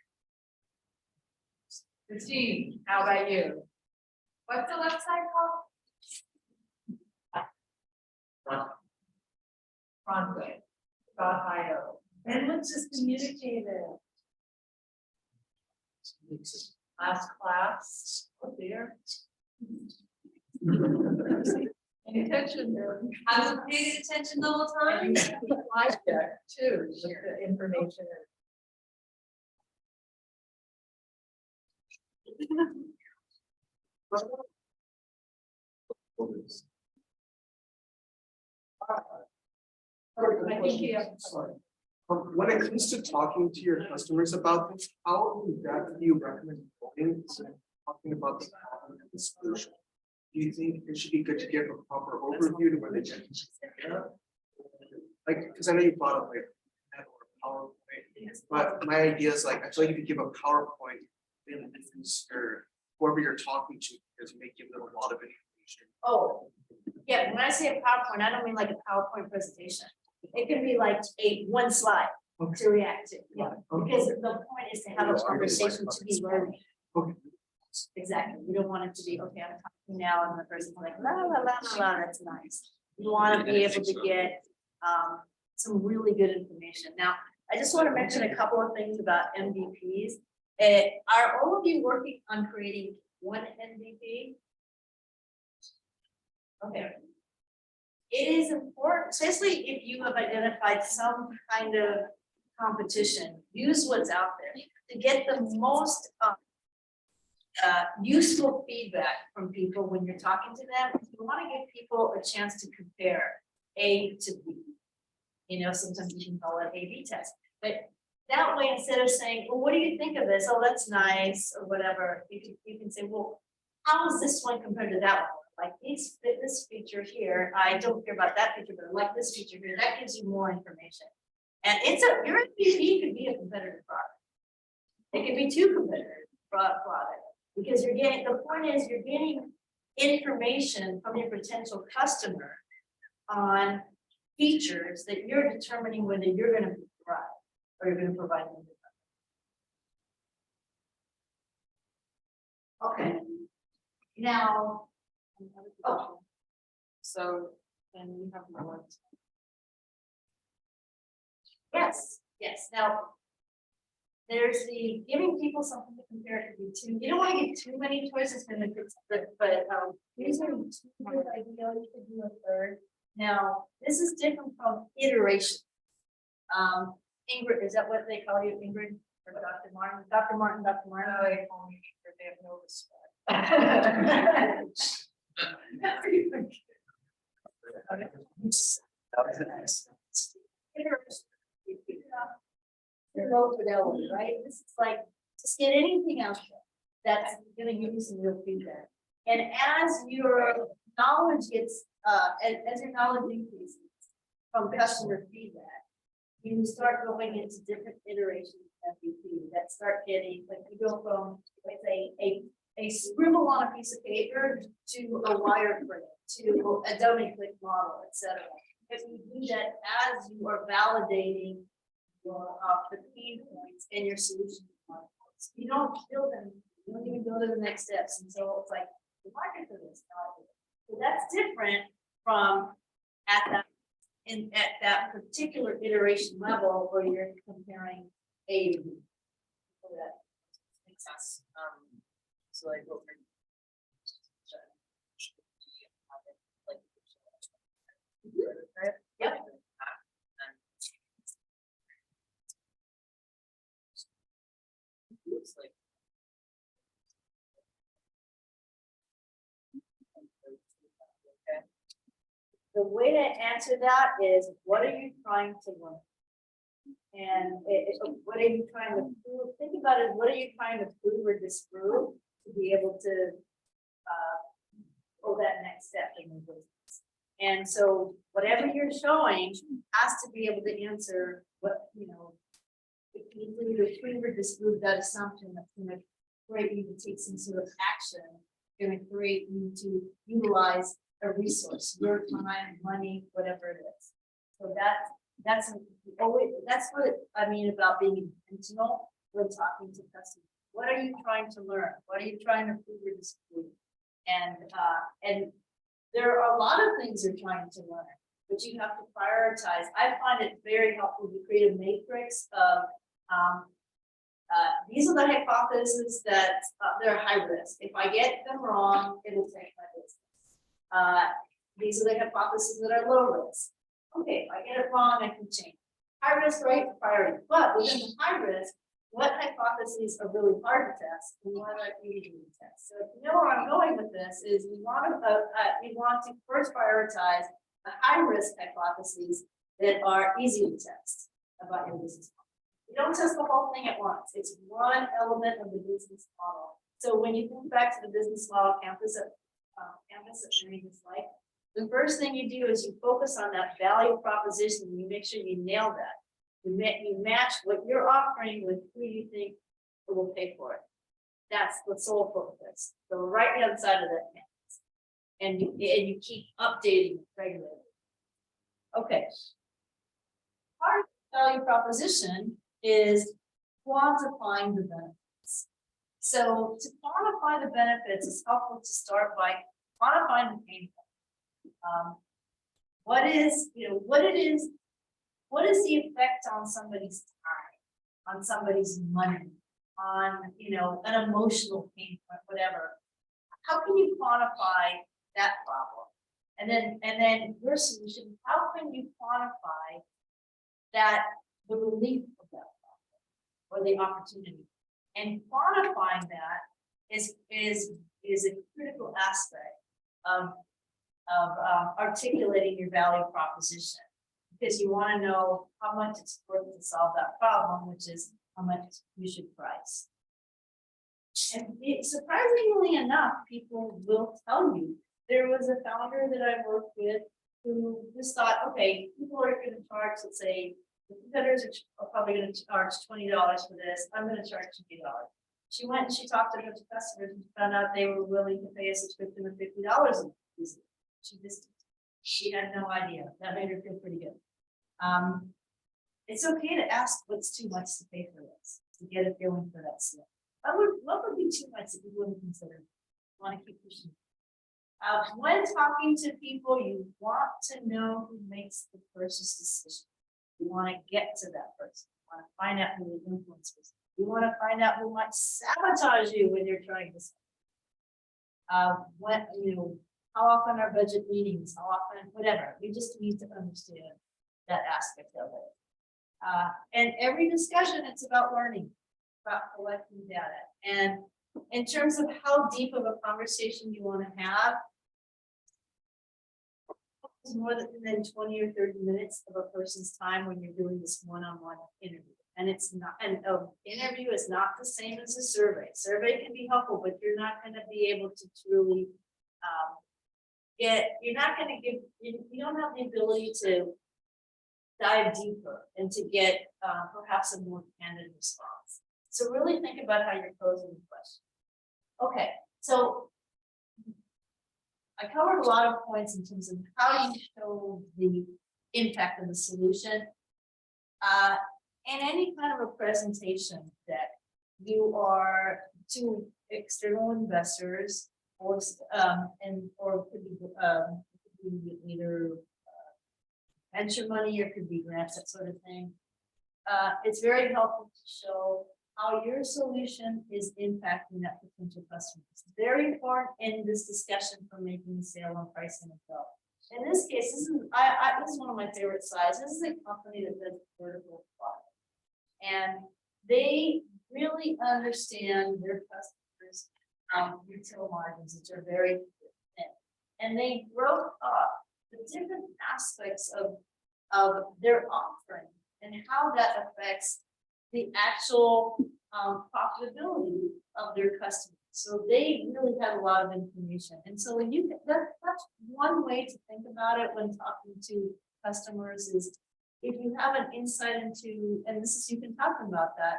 Christine, how about you? What's the website called? Pronto.io. and let's just communicate it. Last class, oh dear. Any attention there? I was paying attention the whole time. Slide deck too, with the information. I think you have. When it comes to talking to your customers about this, how in depth do you recommend going to talking about the problem and the solution? Do you think it should be good to give a proper overview to where they can like, because I know you brought up like or PowerPoint, but my idea is like, I feel like if you give a PowerPoint, then whoever you're talking to, because you may give them a lot of information. Oh, yeah, when I say a PowerPoint, I don't mean like a PowerPoint presentation. It can be like one slide to react to, yeah, because the point is to have a conversation to be learning. Okay. Exactly, you don't want it to be, okay, I'm talking now, and the person's like, la, la, la, la, la, that's nice. You want to be able to get some really good information. Now, I just want to mention a couple of things about MVPs. Are all of you working on creating one MVP? Okay. It is important, especially if you have identified some kind of competition, use what's out there to get the most useful feedback from people when you're talking to them. You want to give people a chance to compare A to B. Sometimes you can call it A/B test, but that way, instead of saying, well, what do you think of this? Oh, that's nice, or whatever, you can say, well, how is this one compared to that one? Like this this feature here, I don't care about that feature, but I like this feature here, that gives you more information. And your MVP could be a competitive product. It could be two competitive products, because the point is, you're getting information from your potential customer on features that you're determining whether you're gonna provide, or you're gonna provide them. Okay. Now, oh, So then we have more. yes, now, there's the giving people something to compare it to. You don't want to get too many choices, but these are two good ideas. You could do a third. Now, this is different from iteration. Ingrid, is that what they call you, Ingrid, or Dr. Martin? Dr. Martin, Dr. Martin? Oh, they call me Ingrid. They have no Low fidelity, right? This is like, just get anything out there that's gonna give you some real feedback. And as your knowledge gets, as your knowledge increases from customer feedback, you start going into different iterations of MVP that start getting, like you go from, let's say, a scribble on a piece of paper to a wireframe, to a donate click model, etc. Because you do that as you are validating the pain points in your solution. You don't kill them, you don't even go to the next steps. And so it's like the market for this. So that's different from at that particular iteration level where you're comparing A to B. So that makes sense. So like what we're yep. Looks like the way to answer that is, what are you trying to learn? And what are you trying to prove? Think about it, what are you trying to prove or disprove to be able to go that next step in the business? And so whatever you're showing has to be able to answer what, you either prove or disprove that assumption that's going to create you to take some sort of action, going to create you to utilize a resource, your time, money, whatever it is. So that's what I mean about being intentional when talking to customers. What are you trying to learn? What are you trying to prove or disprove? And there are a lot of things you're trying to learn, but you have to prioritize. I find it very helpful to create a matrix of these are the hypotheses that they're high risk. If I get them wrong, it'll take my business. These are the hypotheses that are low risk. Okay, if I get it wrong, I can change. High risk, right? Priority. But within the high risk, what hypotheses are really hard to test and what are easy to test? So if you know where I'm going with this is we want to first prioritize the high risk hypotheses that are easy to test about your business model. You don't test the whole thing at once. It's one element of the business model. So when you think back to the business model campus that Mary just like, the first thing you do is you focus on that value proposition. You make sure you nail that. You match what you're offering with who you think will pay for it. That's the sole focus. So right on the other side of that campus. And you keep updating regularly. Okay. Part of the value proposition is quantifying the benefits. So to quantify the benefits, it's helpful to start by quantifying the pain point. What is the effect on somebody's time, on somebody's money, on an emotional pain point, whatever? How can you quantify that problem? And then your solution, how can you quantify that the relief of that problem or the opportunity? And quantifying that is a critical aspect of articulating your value proposition, because you want to know how much it's worth to solve that problem, which is how much you should price. And surprisingly enough, people will tell you there was a founder that I worked with who just thought, okay, people are gonna charge, let's say, the competitors are probably gonna charge $20 for this, I'm gonna charge $20. She went and she talked to a bunch of customers and found out they were willing to pay a subscription of $50. She had no idea. That made her feel pretty good. It's okay to ask what's too much to pay for this, to get a feeling for that stuff. What would be too much that you wouldn't consider? Want to keep pushing. When talking to people, you want to know who makes the purchase decision. You want to get to that person. You want to find out who the influencers. You want to find out who might sabotage you when you're trying to. What, how often are budget meetings? How often, whatever. We just need to understand that aspect of it. And every discussion, it's about learning, about collecting data. And in terms of how deep of a conversation you want to have, it's more than 20 or 30 minutes of a person's time when you're doing this one-on-one interview. And it's not, and an interview is not the same as a survey. Survey can be helpful, but you're not going to be able to truly you're not going to give, you don't have the ability to dive deeper and to get perhaps a more candid response. So really think about how you're posing the question. Okay, so I covered a lot of points in terms of how you show the impact of the solution. And any kind of a presentation that you are to external investors or or it could be either venture money or could be grants, that sort of thing. It's very helpful to show how your solution is impacting that potential customer. It's very important in this discussion for making a sale on pricing and so. In this case, this is one of my favorite slides. This is a company that does vertical product. And they really understand their customers' retail margins, which are very thin. And they broke up the different aspects of their offering and how that affects the actual profitability of their customers. So they really had a lot of information. And so when that's one way to think about it when talking to customers is if you have an insight into, and this is, you can talk about that,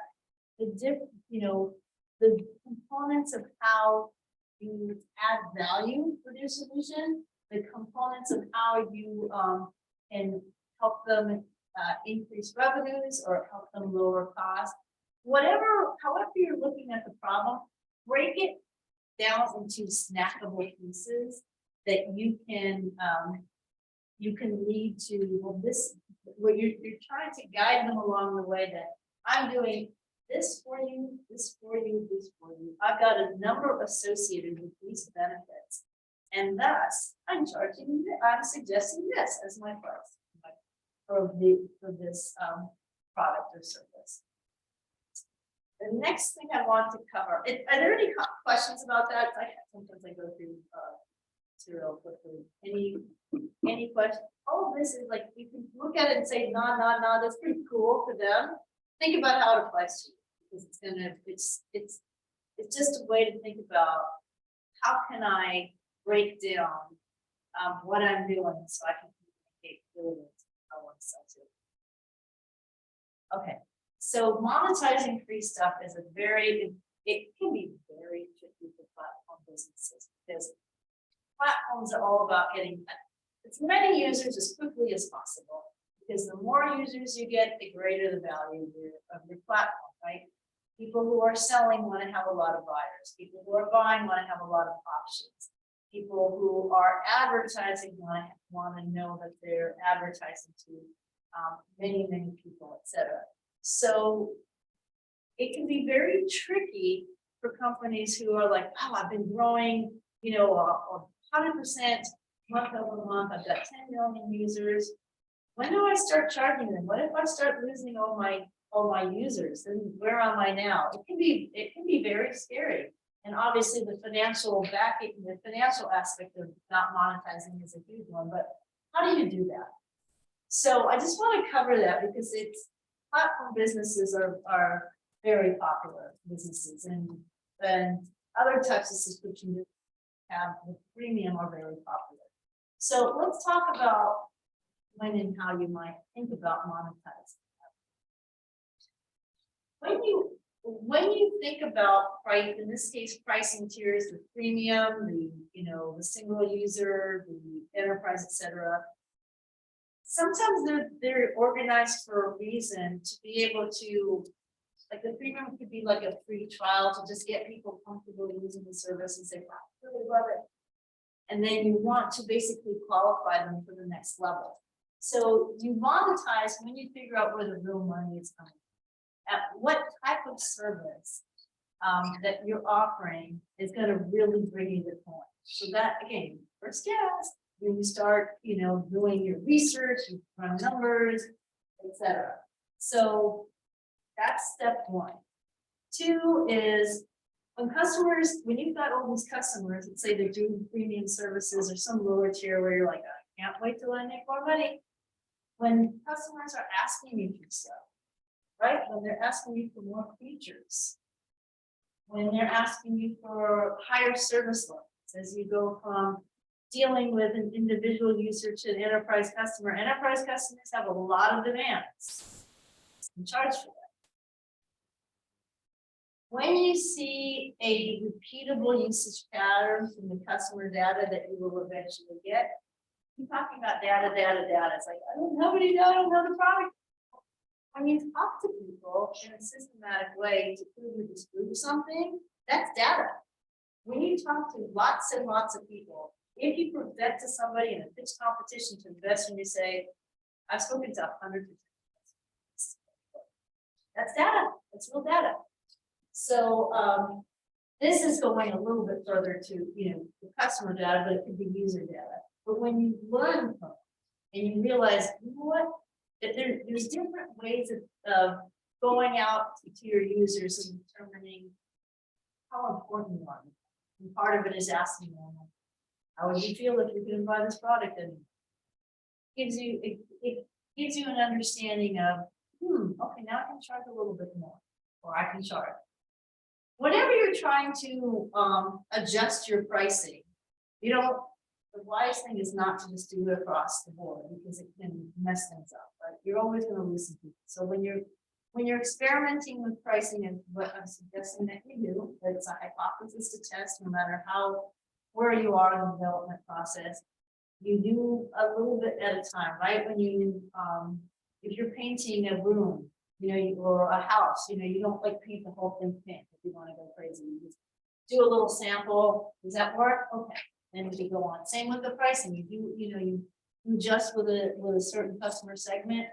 the components of how you add value for their solution, the components of how you can help them increase revenues or help them lower costs, however you're looking at the problem, break it down into snackable pieces that you can lead to, well, this, where you're trying to guide them along the way that I'm doing this for you, this for you, this for you. I've got a number associated with these benefits. And thus I'm suggesting this as my price for this product or service. The next thing I want to cover, are there any questions about that? Sometimes I go through material quickly. Any questions? All of this is like, you can look at it and say, no, that's pretty cool for them. Think about how it applies to you, because it's just a way to think about how can I break down what I'm doing so I can communicate clearly how I want to sell to. Okay, so monetizing free stuff is it can be very tricky for platform businesses because platforms are all about getting as many users as quickly as possible, because the more users you get, the greater the value of your platform, right? People who are selling want to have a lot of buyers. People who are buying want to have a lot of options. People who are advertising want to know that they're advertising to many people, etc. So it can be very tricky for companies who are like, oh, I've been growing, 100% month over month. I've got 10 million users. When do I start charging them? What if I start losing all my users? Then where am I now? It can be very scary. And obviously the financial aspect of not monetizing is a huge one, but how do you do that? So I just want to cover that because platform businesses are very popular businesses and other types of subscription have with premium are very popular. So let's talk about when and how you might think about monetizing. When you think about price, in this case, pricing tiers, the premium, the single user, the enterprise, etc. Sometimes they're organized for a reason to be able to, like the premium could be like a free trial to just get people comfortable using the service and say, wow, I really love it. And then you want to basically qualify them for the next level. So you monetize when you figure out where the real money is coming. At what type of service that you're offering is going to really bring you the point. So that again, first guess, when you start, doing your research, you run numbers, etc. So that's step one. Two is when you've got all these customers that say they're doing premium services or some lower tier where you're like, I can't wait till I make more money. When customers are asking you for stuff, right? When they're asking you for more features, when they're asking you for higher service levels, as you go from dealing with an individual user to an enterprise customers have a lot of demands and charge for that. When you see a repeatable usage pattern from the customer data that you will eventually get, you're talking about data. It's like, I don't have any data, I don't have the product. When you talk to people in a systematic way to prove or disprove something, that's data. When you talk to lots and lots of people, if you present to somebody in a pitch competition to invest and you say, I've spoken to 100 people. That's data, that's real data. So this is going a little bit further to, the customer data, but it could be user data. But when you learn from it and you realize, you know what, that there's different ways of going out to your users and determining how important you are. And part of it is asking them, how would you feel if you couldn't buy this product? And it gives you an understanding of, okay, now I can charge a little bit more, or I can charge. Whenever you're trying to adjust your pricing, the wise thing is not to just do it across the board because it can mess things up, right? You're always going to lose some people. So when you're experimenting with pricing, and what I'm suggesting that you do, it's a hypothesis to test, no matter where you are in the development process, you do a little bit at a time, right? When you, if you're painting a room, or a house, you don't like paint the whole thing pink if you want to go crazy. You just do a little sample. Does that work? Okay. Then you go on. Same with the pricing. You adjust with a certain customer segment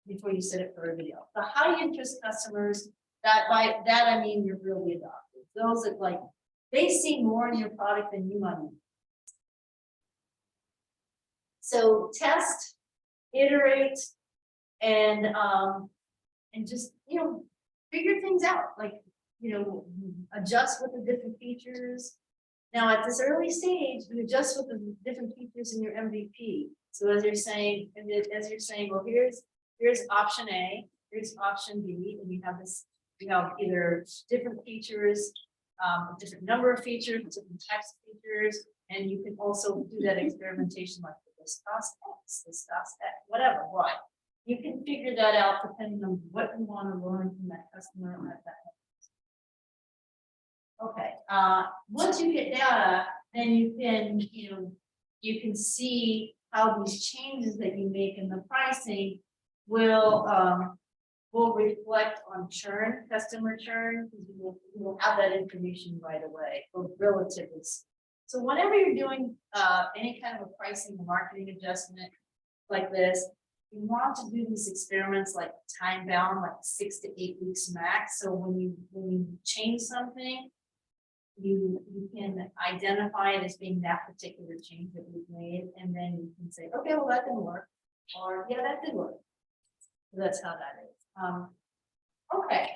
before you set it for a video. The high interest customers, by that I mean your early adopters. Those that they see more in your product than you might. So test, iterate, and just figure things out, adjust with the different features. Now at this early stage, you adjust with the different features in your MVP. So as you're saying, well, here's option A, here's option B, and you have either different features, different number of features, different types of features, and you can also do that experimentation like this cost X, this cost X, whatever, right? You can figure that out depending on what you want to learn from that customer at that point. Okay. Once you get data, then you can see how these changes that you make in the pricing will reflect on churn, customer churn, because you will have that information right away, or relatively. So whenever you're doing any kind of a pricing or marketing adjustment like this, you want to do these experiments like time bound, like 6 to 8 weeks max. So when you change something, you can identify it as being that particular change that you've made, and then you can say, okay, well that didn't work, or yeah, that did work. So that's how that is. Okay.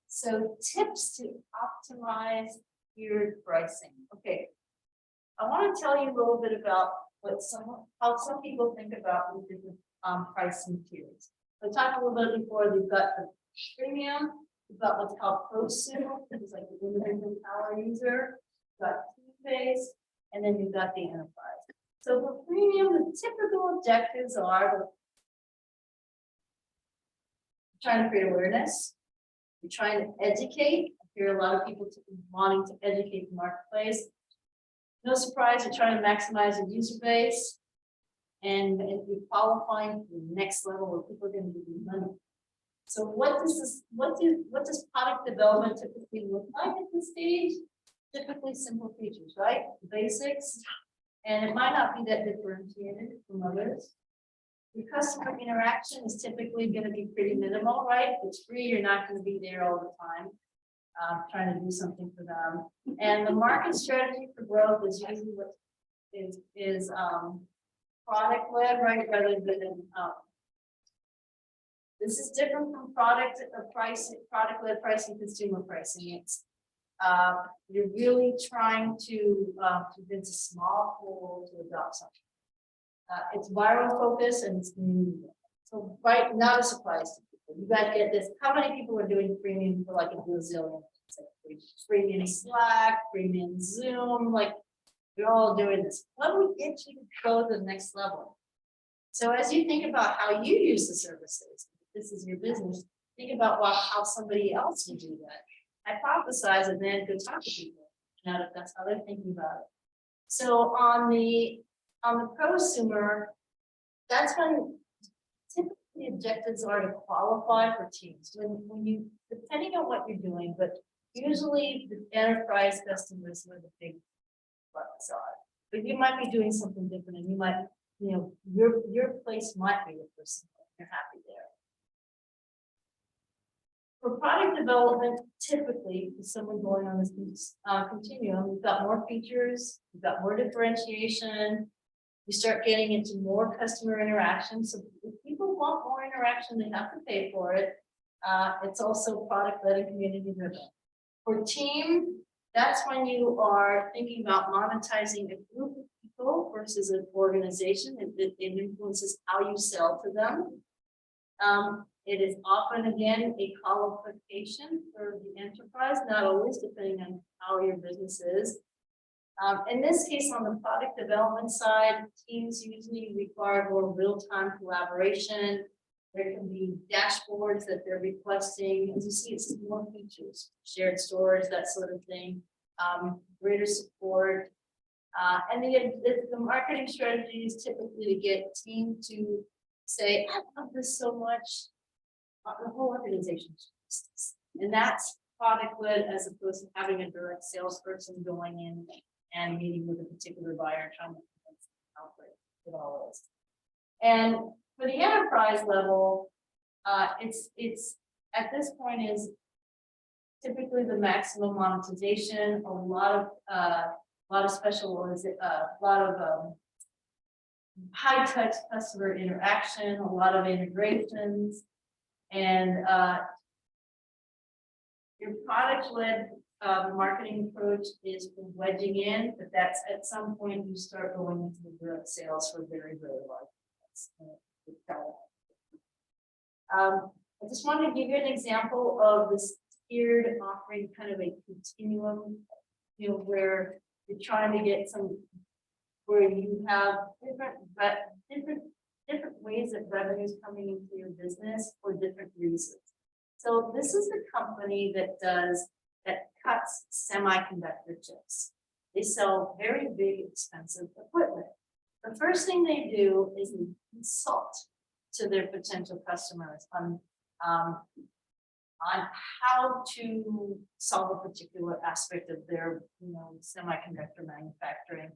So tips to optimize your pricing. Okay. I want to tell you a little bit about how some people think about these different pricing tiers. I talked a little bit before. We've got the premium. We've got what's called prosumer, which is like the individual power user. We've got base, and then you've got the enterprise. So for premium, the typical objectives are trying to create awareness. You're trying to educate. I hear a lot of people wanting to educate the marketplace. No surprise, you're trying to maximize your user base. And you're qualifying for the next level where people are going to give you money. So what does product development typically look like at this stage? Typically simple features, right? Basics. And it might not be that differentiated from others. Your customer interaction is typically going to be pretty minimal, right? If it's free, you're not going to be there all the time, trying to do something for them. And the market strategy for growth is usually what is product led, right? Rather than this is different from product led pricing, consumer pricing. It's you're really trying to convince a small pool to adopt something. It's viral focus and it's community. So right, not a surprise to people. You guys get this. How many people are doing premium for like a Brazilian? Premium Slack, premium Zoom, like you're all doing this. What would get you to go to the next level? So as you think about how you use the services, this is your business, think about how somebody else would do that. Hypothesize and then go talk to people. Now that's how they're thinking about it. So on the prosumer, that's when typically objectives are to qualify for teams. When you, depending on what you're doing, but usually the enterprise customers are the big bucks are. But you might be doing something different and you might, your place might be the person. You're happy there. For product development, typically, for someone going on this continuum, we've got more features, we've got more differentiation. You start getting into more customer interaction. So if people want more interaction, they have to pay for it. It's also product-led and community-driven. For team, that's when you are thinking about monetizing a group of people versus an organization. It influences how you sell to them. It is often, again, a qualification for the enterprise, not always, depending on how your business is. In this case, on the product development side, teams usually require more real-time collaboration. There can be dashboards that they're requesting. As you see, it's more features, shared stores, that sort of thing, greater support. And the marketing strategy is typically to get team to say, I love this so much. The whole organization. And that's product led as opposed to having a direct salesperson going in and meeting with a particular buyer trying to convince them how great it all is. And for the enterprise level, it's at this point is typically the maximum monetization, a lot of special orders, a lot of high touch customer interaction, a lot of integrations. And your product-led marketing approach is for wedging in, but that's at some point you start going into the direct sales for very, very large. I just wanted to give you an example of this tiered offering, kind of a continuum, where you're trying to get where you have different ways that revenue is coming into your business for different reasons. So this is the company that cuts semiconductor chips. They sell very big, expensive equipment. The first thing they do is they consult to their potential customers on how to solve a particular aspect of their semiconductor manufacturing.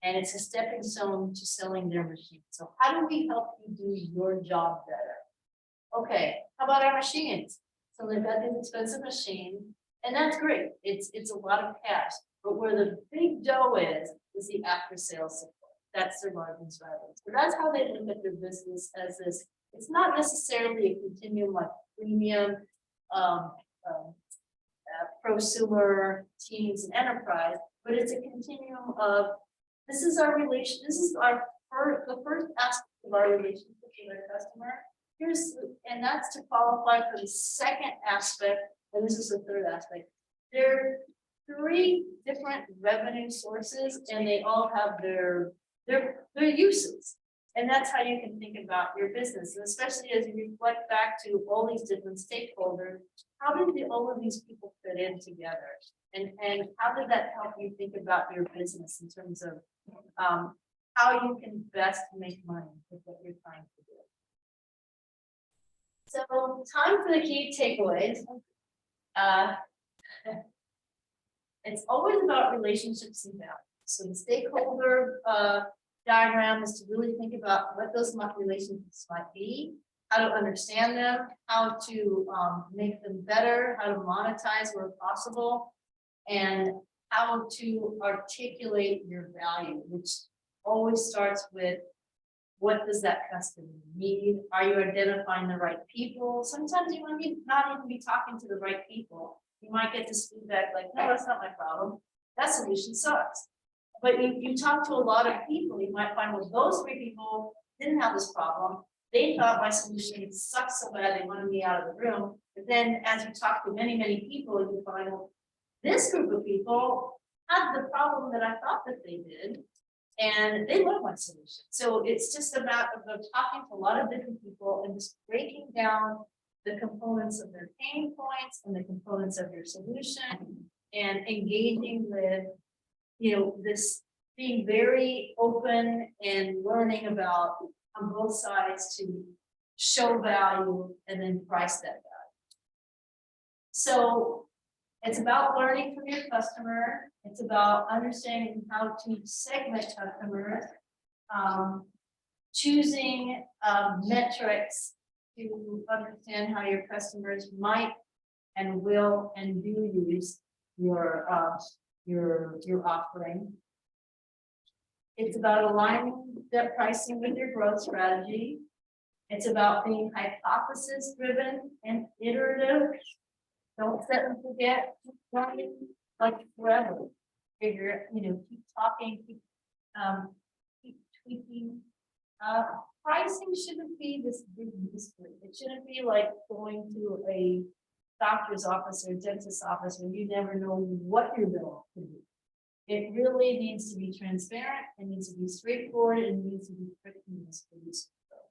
And it's a stepping stone to selling their machine. So how do we help you do your job better? Okay, how about our machines? So they've got this expensive machine, and that's great. It's a lot of cash, but where the big dough is the after sales support. That's their margin strategy. So that's how they look at their business as this. It's not necessarily a continuum like premium, prosumer, teams, and enterprise, but it's a continuum of this is our relation. This is the first aspect of our relationship with our customer. And that's to qualify for the second aspect, and this is the third aspect. They're three different revenue sources and they all have their uses. And that's how you can think about your business, and especially as you reflect back to all these different stakeholders, how did all of these people fit in together? And how did that help you think about your business in terms of how you can best make money with what you're trying to do? So time for the key takeaways. It's always about relationships and values. So the stakeholder diagram is to really think about what those relationships might be, how to understand them, how to make them better, how to monetize where possible, and how to articulate your value, which always starts with what does that customer need? Are you identifying the right people? Sometimes you might not even be talking to the right people. You might get this feedback like, no, that's not my problem. That solution sucks. But you talk to a lot of people, you might find, well, those three people didn't have this problem. They thought my solution sucks so bad they wanted me out of the room. But then as you talk to many, many people, you find, well, this group of people had the problem that I thought that they did. And they love my solution. So it's just about talking to a lot of different people and just breaking down the components of their pain points and the components of your solution and engaging with, this being very open and learning about on both sides to show value and then price that value. So it's about learning from your customer. It's about understanding how to segment customers, choosing metrics to understand how your customers might and will and do use your offering. It's about aligning that pricing with your growth strategy. It's about being hypothesis driven and iterative. Don't set and forget, keep learning like forever. Figure, keep talking, keep tweaking. Pricing shouldn't be this big mystery. It shouldn't be like going to a doctor's office or dentist's office where you never know what your bill could be. It really needs to be transparent, it needs to be straightforward, and it needs to be frictionless for you.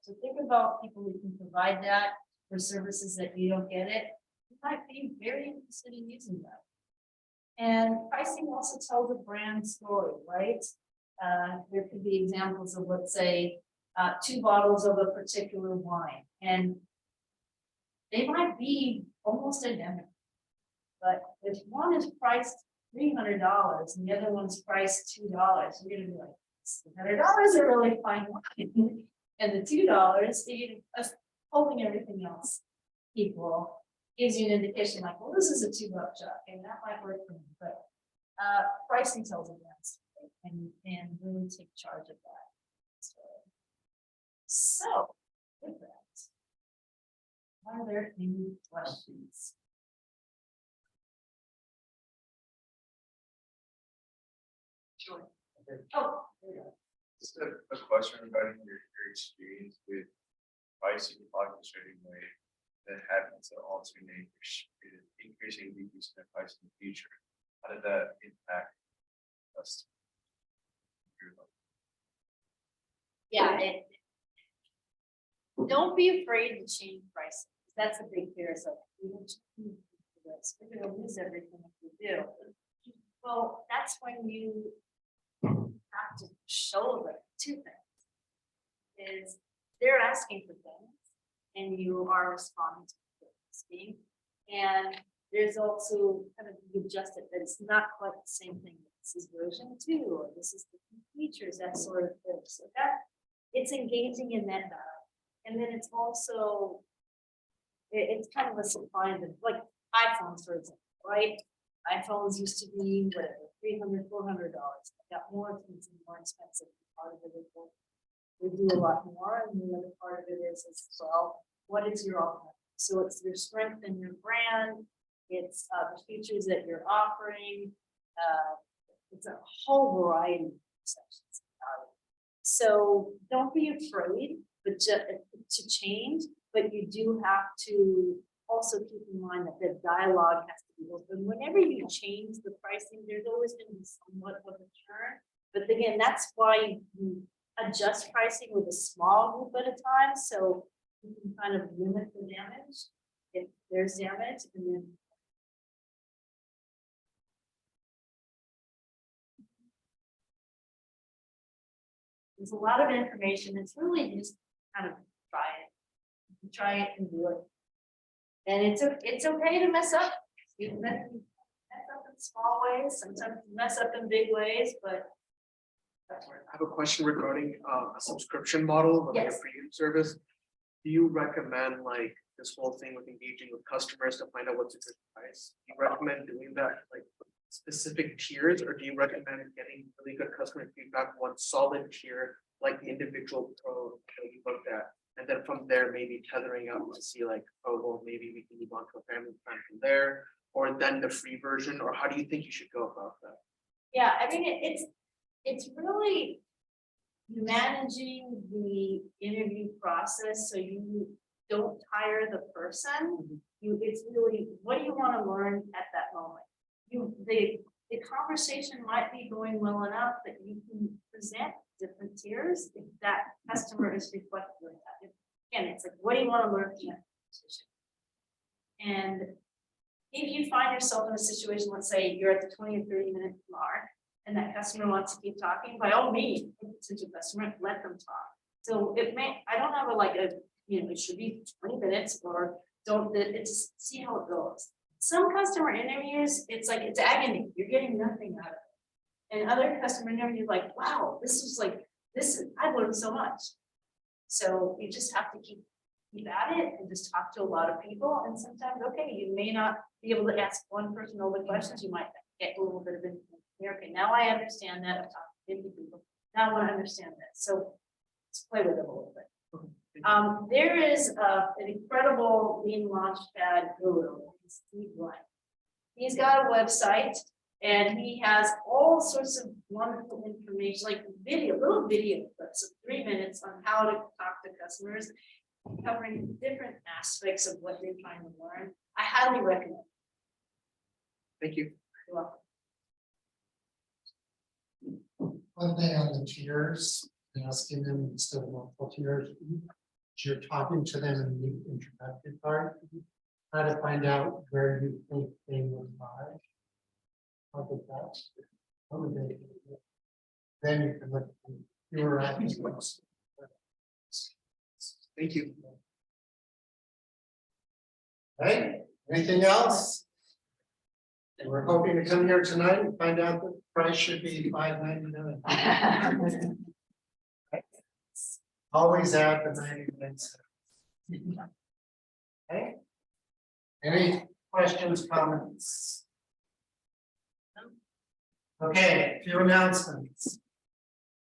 So think about people who can provide that for services that you don't get it. You might be very interested in using that. And pricing also tells a brand story, right? There could be examples of, let's say, 2 bottles of a particular wine, and they might be almost identical. But if one is priced $300 and the other one's priced $2, you're gonna be like, $100 are really fine wine, and the $2, holding everything else equal, gives you an indication like, well, this is a $2 job, and that might work for me. But pricing tells a brand story, and really take charge of that story. So, with that, are there any questions? Sure. Oh, there you go. Just a question regarding your experience with pricing orchestrating way that happens to alternate increasing, decreasing the price in the future. How did that impact us? Yeah, don't be afraid to change prices. That's a big fear. So we're gonna lose everything if we do. Well, that's when you have to show them 2 things. Is they're asking for things and you are responding to what they're asking. And there's also kind of you adjust it that it's not quite the same thing. This is version 2, or this is the features, that sort of thing. So that it's engaging in that dialogue. And then it's also, it's kind of a supply and like iPhones, for example, right? iPhones used to be whatever, $300, $400. They got more expensive, Part of it is we do a lot more, and the other part of it is well, what is your offering? So it's your strength in your brand, it's the features that you're offering, it's a whole variety of sections. So don't be afraid, but to change, but you do have to also keep in mind that the dialogue has to be open. Whenever you change the pricing, there's always going to be somewhat of a churn. But again, that's why you adjust pricing with a small group at a time, so you can kind of limit the damage if there's damage, and then there's a lot of information. It's really just kind of try it and do it. And it's okay to mess up. You can mess up in small ways, sometimes you mess up in big ways, but that's where. I have a question regarding a subscription model, like a Yes. premium service. Do you recommend like this whole thing with engaging with customers to find out what's a good price? Do you recommend doing that like with specific tiers, or do you recommend getting really good customer feedback, one solid tier, like the individual pro that you looked at? And then from there, maybe tethering up to see like, oh, well, maybe we can move on to a family plan from there, or then the free version, or how do you think you should go about that? Yeah, I mean, it's really managing the interview process so you don't tire the person. It's really, what do you want to learn at that moment? The conversation might be going well enough that you can present different tiers if that customer is reflective of that. Again, it's like, what do you want to learn from that conversation? And if you find yourself in a situation, let's say you're at the 20 or 30-minute mark, and that customer wants to keep talking, by all means, potential customer, let them talk. So I don't have it should be 20 minutes or don't, it's see how it goes. Some customer interviews, it's like, it's agony, you're getting nothing out of it. And other customer interviews, like, wow, I've learned so much. So you just have to keep at it and just talk to a lot of people. And sometimes, okay, you may not be able to ask one person all the questions, you might get a little bit of information. Okay, now I understand that. I've talked to 50 people. Now I want to understand that. So let's play with it a little bit. There is an incredible lean launchpad guru, Steve Blank. He's got a website and he has all sorts of wonderful information, like little video clips of 3 minutes on how to talk to customers, covering different aspects of what they're trying to learn. I highly recommend. Thank you. You're welcome. One thing on the tiers, asking them instead of multiple tiers, you're talking to them in the introductory part, try to find out where you think they would buy. How about that? What would they do? Then you can look at your options. Thank you. Right, anything else? And we're hoping to come here tonight and find out the price should be $5.99. Always add the 99 cents. Okay. Any questions, comments? Okay, a few announcements.